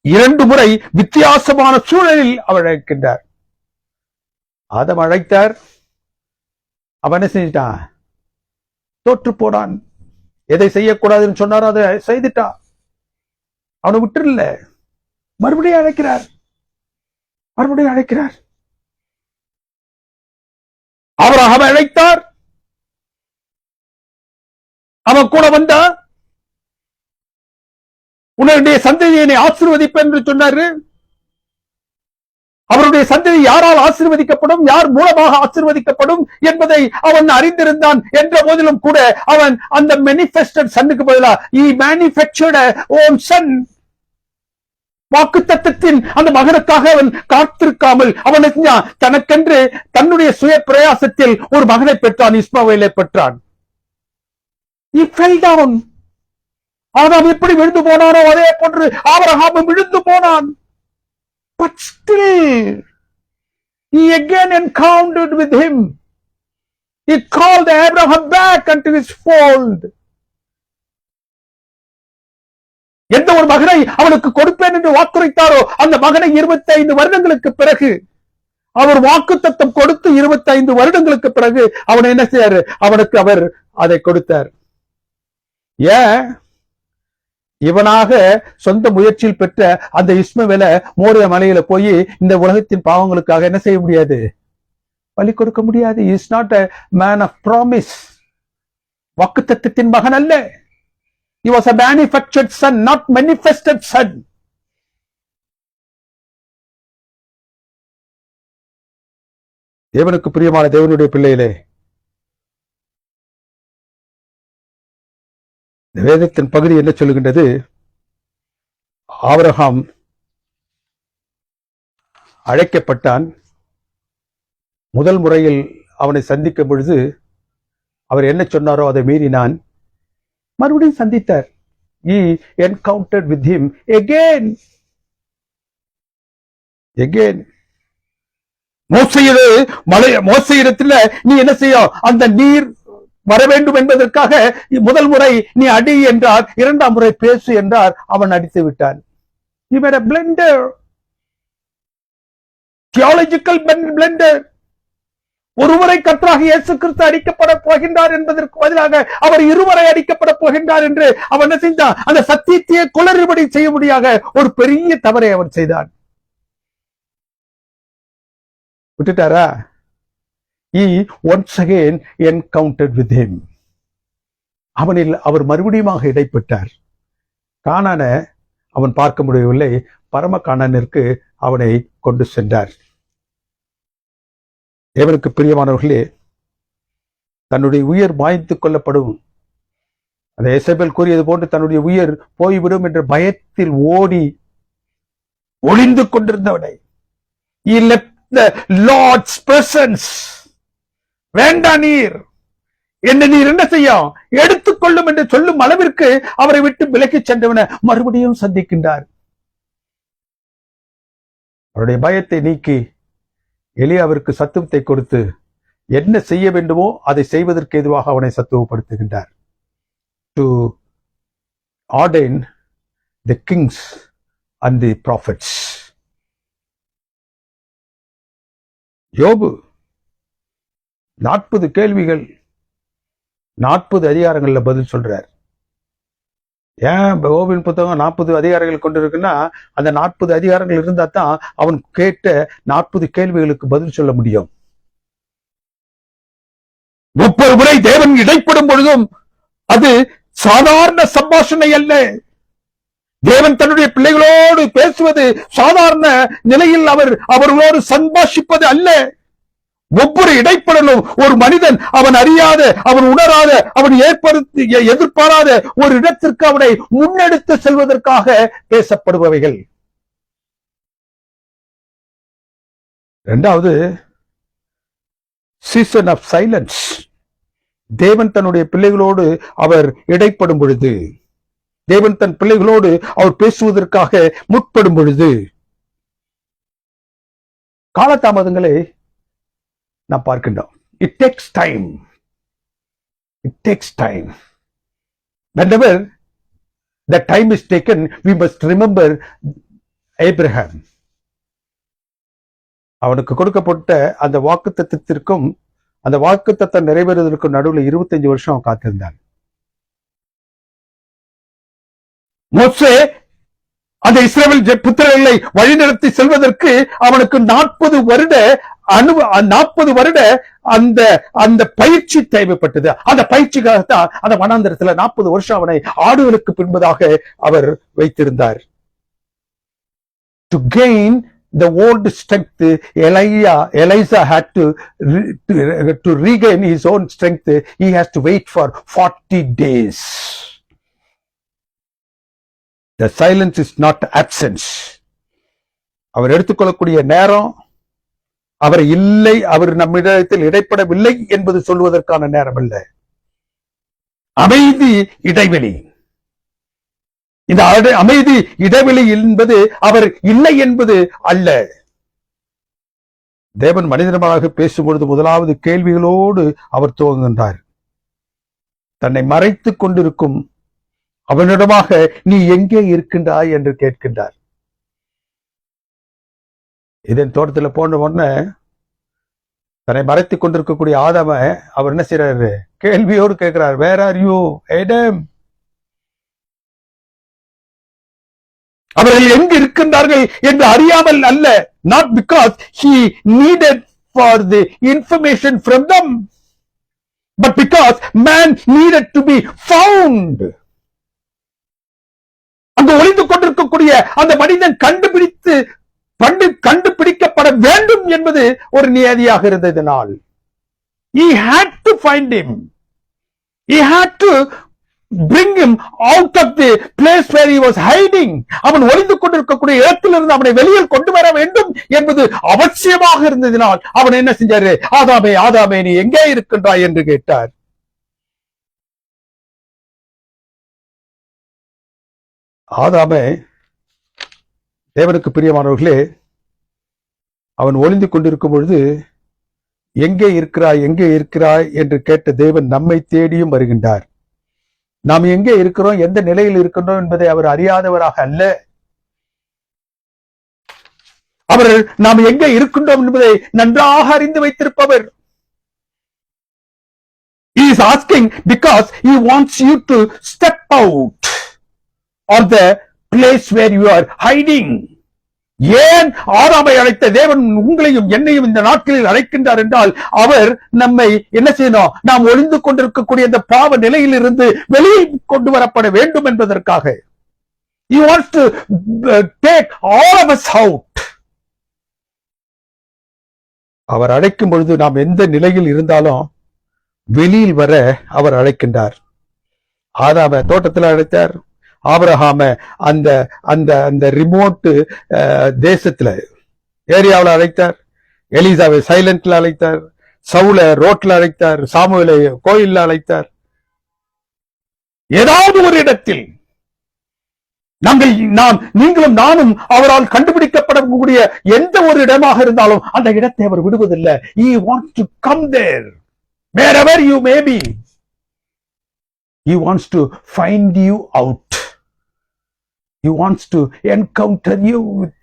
2 முறை வித்தியாசமான சூழலில் அவர் அழைக்கின்றார். ஆதம் அழைத்தார், அவன் என்ன செஞ்சிட்டான்? தோற்று போனான். எதை செய்யக்கூடாதுன்னு சொன்னாரோ அதை செய்துட்டான். அவனை விட்டுல. மறுபடியும் அழைக்கிறார். அவன் அழைத்தார், அவன் கூட வந்தா, உன்னுடைய சந்ததியை ஆசீர்வதிப்பேன் என்று சொன்னாரு. அவருடைய சந்ததி யாரால் ஆசீர்வதிக்கப்படும், யார் மூலமாக ஆசீர்வதிக்கப்படும் என்பதை அவன் அறிந்திருந்தான். என்ற போதிலும் கூட அவன் அந்த மேனிஃபெஸ்டட் சன்னுக்கு பதிலா he manufactured a own son. வாக்குத்தத்தத்தின் அந்த மகனுக்காக அவன் காத்திருக்காமல் அவன் தனக்கென்று தன்னுடைய சுய பிரயாசத்தில் ஒரு மகனை பெற்றான், இஸ்மாவேலை பெற்றான். He fell down. ஆதாம் எப்படி விழுந்து போனானோ அதே போன்று ஆபிரகாமும் விழுந்து போனான். But still, he again encountered with him. He called Abraham back unto his fold. எந்த ஒரு மகனை அவனுக்கு கொடுப்பேன் என்று வாக்குரைத்தாரோ அந்த மகனை 25 வருடங்களுக்கு பிறகு, அவர் வாக்குத்தத்தம் கொடுத்து 25 வருடங்களுக்கு பிறகு அவனை என்ன செய்யாரு? அவனுக்கு அவர் அதை கொடுத்தார். ஏன்? இவனாக சொந்த முயற்சியில் பெற்ற அந்த இஸ்மவேலை மோரியா மலையில போய் இந்த உலகத்தின் பாவங்களுக்காக என்ன செய்ய முடியாது? பலி கொடுக்க முடியாது. He is not a man of promise. வாக்குத்தத்தத்தின் மகன் அல்ல. He was a manufactured son, not manifested son. தேவனுக்கு பிரியமான தேவனுடைய பிள்ளைகளே, இந்த வேதத்தின் பகுதி என்ன சொல்லுகின்றது? ஆபிரகாம் அழைக்கப்பட்டான். முதல் முறையில் அவனை சந்திக்கும் பொழுது அவர் என்ன சொன்னாரோ அதை மீறினான். மறுபடியும் சந்தித்தார். He encountered with him again. மோசையிடத்தில் நீ என்ன செய்ய? அந்த நீர் வர வேண்டும் என்பதற்காக முதல் முறை நீ அடி என்றார், 2ஆம் முறை பேசு என்றார். அவன் அடித்து விட்டான். He made a blunder, theological blunder. ஒருமுறை கர்த்தராகிய இயேசு கிறிஸ்து அடிக்கப்பட போகின்றார் என்பதற்கு பதிலாக அவர் 2 முறை அடிக்கப்பட போகின்றார் என்று அவன் என்ன செஞ்சான்? அந்த சத்தியத்தையே குளறுபடி செய்ய முடியாத ஒரு பெரிய தவறை அவன் செய்தான். விட்டுட்டாரா? He once again encountered with him. அவனில் அவர் மறுபடியும் இடைப்பட்டார். கானான அவன் பார்க்க முடியவில்லை. பரம கானானிற்கு அவனை கொண்டு சென்றார். தேவனுக்கு பிரியமானவர்களே, தன்னுடைய உயிர் மாய்த்துக் கொள்ளப்படும், அந்த எசபேல் கூறியது போன்று தன்னுடைய உயிர் போய்விடும் என்ற பயத்தில் ஓடி ஒளிந்து கொண்டிருந்தவனை he left the Lord's presence. வேண்டா நீர் என்ன, நீர் என்ன செய்யும்? எடுத்துக்கொள்ளும் என்று சொல்லும் அளவிற்கு அவரை விட்டு விலக்கி சென்றவனை மறுபடியும் சந்திக்கின்றார். அவருடைய பயத்தை நீக்கி எலியாவிற்கு சத்துவத்தை கொடுத்து என்ன செய்ய வேண்டுமோ அதை செய்வதற்கு எதுவாக அவனை சத்துவப்படுத்துகின்றார். To ordain the kings and the prophets. யோபு 40 கேள்விகள் 40 அதிகாரங்கள்ல பதில் சொல்றார். ஏன் யோபின் புத்தகம் 40 அதிகாரங்கள் கொண்டிருக்குன்னா, அந்த 40 அதிகாரங்கள் இருந்தா தான் அவன் கேட்ட 40 கேள்விகளுக்கு பதில் சொல்ல முடியும். 30 முறை தேவன் இடைப்படும் பொழுதும் அது சாதாரண சம்பாஷணை அல்ல. தேவன் தன்னுடைய பிள்ளைகளோடு பேசுவது சாதாரண நிலையில் அவர்களோடு சம்பாஷிப்பது அல்ல. ஒவ்வொரு இடைப்படலும் ஒரு மனிதன் அவன் அறியாத, அவன் உணராத, அவன் எதிர்பாராத ஒரு இடத்திற்கு அவனை முன்னெடுத்து செல்வதற்காக பேசப்படுபவைகள். 2வது, சீசன் ஆஃப் சைலன்ஸ். தேவன் தன்னுடைய பிள்ளைகளோடு அவர் இடைப்படும் பொழுது, தேவன் தன் பிள்ளைகளோடு அவர் பேசுவதற்காக முற்படும் பொழுது காலதாமதங்களை நாம் பார்க்கின்றோம். It takes time. It takes time. Whenever the time is taken, we must remember Abraham. அவனுக்கு கொடுக்கப்பட்ட அந்த வாக்குத்தத்தத்திற்கும் அந்த வாக்குத்தத்தம் நிறைவேறுவதற்கும் நடுவில் 25 வருஷம் காத்திருந்தான். மோசே அந்த இஸ்ரவேல் புத்திரர்களை வழிநடத்தி செல்வதற்கு அவனுக்கு 40 வருட அந்த பயிற்சி தேவைப்பட்டது. அந்த பயிற்சிக்காகத்தான் அந்த வனாந்தரத்துல 40 வருஷம் அவனை ஆடுகளுக்கு பின்பதாக அவர் வைத்திருந்தார். To gain the old strength, Elijah had to regain his own strength. He has to wait for 40 days. The silence is not absence. அவர் எடுத்துக்கொள்ளக்கூடிய நேரம் அவர் நம்மிடத்தில் இடைப்படவில்லை என்பது சொல்வதற்கான நேரம் அல்ல. அமைதி இடைவெளி. இந்த அமைதி இடைவெளி என்பது அவர் இல்லை என்பது அல்ல. தேவன் மனிதனமாக பேசும்பொழுது முதலாவது கேள்விகளோடு அவர் துவங்குகின்றார். தன்னை மறைத்துக் கொண்டிருக்கும் அவனிடமாக நீ எங்கே இருக்கின்றாய் என்று கேட்கின்றார். இதன் தோட்டத்தில் போன உடனே தன்னை மறைத்துக் கொண்டிருக்கக்கூடிய ஆதாம அவர் என்ன செய்யறாரு? கேள்வியோடு கேட்கிறார், வேர் ஆர் யூ ஆடம்? அவர்கள் எங்கு இருக்கின்றார்கள் என்று அறியாமல் அல்ல. not because he needed for the information from them, but because man needed to be found. அங்கு ஒளிந்து கொண்டிருக்கக்கூடிய அந்த மனிதன் கண்டுபிடிக்கப்பட வேண்டும் என்பது ஒரு நியதியாக இருந்ததினால் he had to find him. He had to bring him out of the place where he was hiding. அவன் ஒளிந்து கொண்டிருக்கக்கூடிய இடத்திலிருந்து அவனை வெளியில் கொண்டு வர வேண்டும் என்பது அவசியமாக இருந்ததினால் அவன் என்ன செஞ்சாரு? ஆதாமே ஆதாமே நீ எங்கே இருக்கின்றாய் என்று கேட்டார். ஆதாமே, தேவனுக்கு பிரியமானவர்களே, அவன் ஒளிந்து கொண்டிருக்கும் பொழுது எங்கே இருக்கிறாய் எங்கே இருக்கிறாய் என்று கேட்ட தேவன் நம்மை தேடியும் வருகின்றார். நாம் எங்கே இருக்கிறோம், எந்த நிலையில் இருக்கின்றோம் என்பதை அவர் அறியாதவராக அல்ல. அவர் நாம் எங்கே இருக்கின்றோம் என்பதை நன்றாக அறிந்து வைத்திருப்பவர். He is asking because he wants you to step out of the place where you are hiding. ஏன் ஆதாமை அழைத்த தேவன் உங்களையும் என்னையும் இந்த நாட்களில் அழைக்கின்றார் என்றால் அவர் நம்மை என்ன செய்யணும்? நாம் ஒளிந்து கொண்டிருக்கக்கூடிய இந்த பாவ நிலையில் இருந்து வெளியில் கொண்டு வரப்பட வேண்டும் என்பதற்காக. He wants to take all of us out. அவர் அழைக்கும் பொழுது நாம் எந்த நிலையில் இருந்தாலும் வெளியில் வர அவர் அழைக்கின்றார். ஆதாமை தோட்டத்தில் அழைத்தார். ஆபிரகாம அந்த அந்த அந்த ரிமோட் தேசத்துல ஏரியாவில் அழைத்தார். எலிசாவை சைலண்ட்ல அழைத்தார். சவுல ரோட்ல அழைத்தார். சாமுவேலை கோயில்ல அழைத்தார். ஏதாவது ஒரு இடத்தில் நீங்களும் நானும் அவரால் கண்டுபிடிக்கப்படக்கூடிய எந்த ஒரு இடமாக இருந்தாலும் அந்த இடத்தை அவர் விடுவதில்லை. He wants to come there wherever you may be. He wants to find you out. He wants to encounter you with.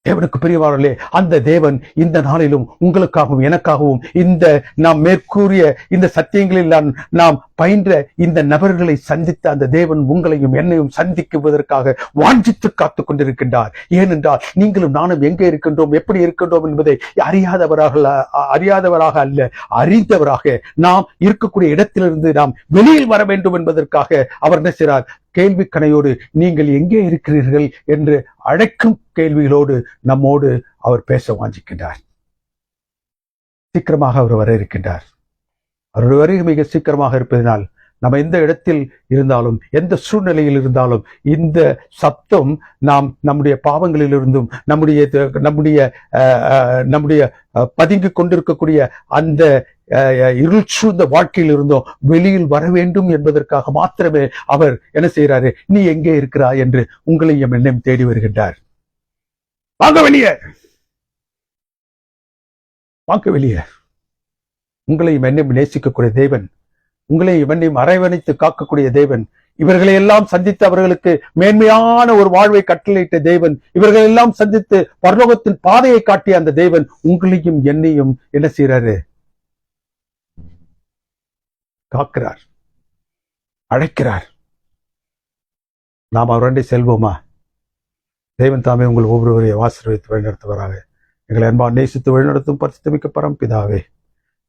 தேவனுக்கு பிரியமானவர்களே, அந்த தேவன் இந்த நாளிலும் உங்களுக்காகவும் எனக்காகவும் இந்த நாம் மேற்கூறிய இந்த சத்தியங்களில் நாம் பயின்ற இந்த நபர்களை சந்தித்த அந்த தேவன் உங்களையும் என்னையும் சந்திக்குவதற்காக வாஞ்சித்து காத்துக் கொண்டிருக்கின்றார். ஏனென்றால் நீங்களும் நானும் எங்கே இருக்கின்றோம், எப்படி இருக்கின்றோம் என்பதை அறியாதவராக அல்ல, அறிந்தவராக நாம் இருக்கக்கூடிய இடத்திலிருந்து நாம் வெளியில் வர வேண்டும் என்பதற்காக அவர் என்ன செய்கிறார்? கேள்வி கணையோடு நீங்கள் எங்கே இருக்கிறீர்கள் என்று அழைக்கும் கேள்விகளோடு நம்மோடு அவர் பேச வாஞ்சிக்கின்றார். சீக்கிரமாக அவர் வர இருக்கின்றார். அவருடைய வருகை மிக சீக்கிரமாக இருப்பதனால் நம்ம எந்த இடத்தில் இருந்தாலும் எந்த சூழ்நிலையில் இருந்தாலும் இந்த சப்தம் நாம் நம்முடைய பாவங்களிலிருந்தும் நம்முடைய பதுங்கி கொண்டிருக்கக்கூடிய அந்த இருள் சூழ்ந்த வாழ்க்கையில் இருந்தோம் வெளியில் வர வேண்டும் என்பதற்காக மாத்திரமே அவர் என்ன செய்யறாரு? நீ எங்கே இருக்கிறாய் என்று உங்களையும் என்னையும் தேடி வருகின்றார். வாங்க வெளியே. வாங்க வெளியே. உங்களையும் என்னையும் நேசிக்கக்கூடிய தேவன், உங்களையும் என்னையும் அரவணைத்து காக்கக்கூடிய தேவன், இவர்களை எல்லாம் சந்தித்து அவர்களுக்கு மேன்மையான ஒரு வாழ்வை கட்டளையிட்ட தேவன், இவர்கள் எல்லாம் சந்தித்து பரலோகத்தின் பாதையை காட்டிய அந்த தேவன் உங்களையும் என்னையும் என்ன செய்யறாரு? காக்கிறார், அழைக்கிறார். நாம் அவரண்டை செல்வோமா? தேவன் தாமே உங்கள் ஒவ்வொருவரையும் ஆசீர்வதித்து வழிநடத்துவராக. எங்களை அன்பா நேசித்து வழிநடத்தும் பரிசுத்தமிக்க பரம்பிதாவே,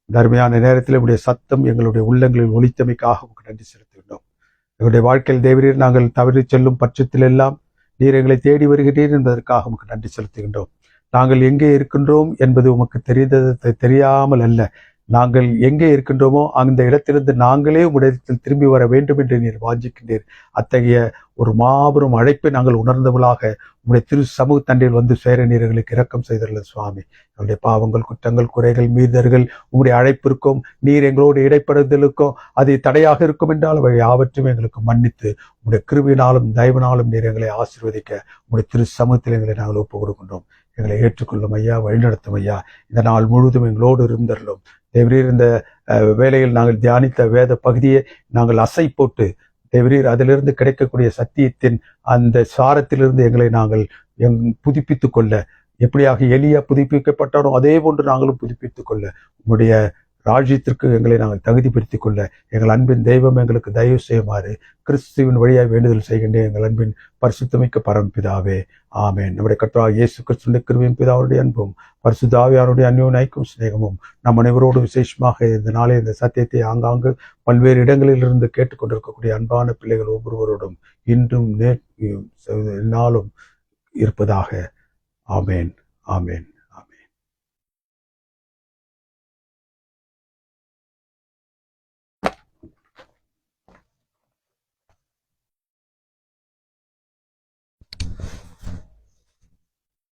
தர்மையான நேரத்தில் உடைய சத்தம் எங்களுடைய உள்ளங்களில் ஒலித்தமைக்காக உங்களுக்கு நன்றி செலுத்துகின்றோம். எங்களுடைய வாழ்க்கையில் தேவரீர் நாங்கள் தவறி செல்லும் பட்சத்தில் எல்லாம் நீர் எங்களை தேடி வருகிறீர் என்பதற்காக உங்களுக்கு நன்றி செலுத்துகின்றோம். நாங்கள் எங்கே இருக்கின்றோம் என்பது உமக்கு தெரியாமல் அல்ல, நாங்கள் எங்கே இருக்கின்றோமோ அந்த இடத்திலிருந்து நாங்களே உங்களிடத்தில் திரும்பி வர வேண்டும் என்று நீர் வாஞ்சிக்கின்றீர். அத்தகைய ஒரு மாபெரும் அழைப்பை நாங்கள் உணர்ந்தவர்களாக உங்களுடைய திரு சமூக தண்டையில் வந்து சேர நீர் எங்களுக்கு இரக்கம் செய்தீர்கள் சுவாமி. எங்களுடைய பாவங்கள், குற்றங்கள், குறைகள், மீறுதல்கள் உங்களுடைய அழைப்பிற்கும் நீர் எங்களோடு இடைப்படுதலுக்கும் அது தடையாக இருக்கும் என்றால் அவை யாவற்றையும் எங்களுக்கு மன்னித்து உங்களுடைய கிருபையினாலும் தயவினாலும் நீர் எங்களை ஆசீர்வதிக்க உங்களுடைய திரு சமூகத்தில் எங்களை நாங்கள் ஒப்புக் கொடுக்கின்றோம். எங்களை ஏற்றுக்கொள்ளும் ஐயா, வழிநடத்தும் ஐயா. இந்த நாள் முழுவதும் எங்களோடு இருந்தருளும் தேவரீர். இந்த வேளையில் நாங்கள் தியானித்த வேத பகுதியை நாங்கள் அசை போட்டு தேவரீர் அதிலிருந்து கிடைக்கக்கூடிய சத்தியத்தின் அந்த சாரத்திலிருந்து எங்களை நாங்கள் புதுப்பித்துக் கொள்ள, எப்படியாக எலியா புதுப்பிக்கப்பட்டாரோ அதே போன்று நாங்களும் புதுப்பித்துக் கொள்ள, உங்களுடைய ராஜ்யத்திற்கு எங்களை நாங்கள் தகுதிப்படுத்திக் கொள்ள எங்கள் அன்பின் தெய்வம் எங்களுக்கு தயவு செய்யுமாறு கிறிஸ்துவின் வழியாய் வேண்டுதல் செய்கின்றேன் எங்கள் அன்பின் பரிசுத்தமிக்க பரம்பிதாவே, ஆமேன். நம்முடைய கர்த்தராகிய இயேசு கிறிஸ்துவின் கிருபையும் பிதாவுடைய அன்பும் பரிசுத்த ஆவியாருடைய அந்யோன்யம் சிநேகமும் நம் அனைவரோடு விசேஷமாக இந்த நாளே இந்த சத்தியத்தை ஆங்காங்கு பல்வேறு இடங்களில் இருந்து கேட்டுக்கொண்டிருக்கக்கூடிய அன்பான பிள்ளைகள் ஒவ்வொருவரோடும் இன்றும் நாளும் இருப்பதாக. ஆமேன், ஆமேன்.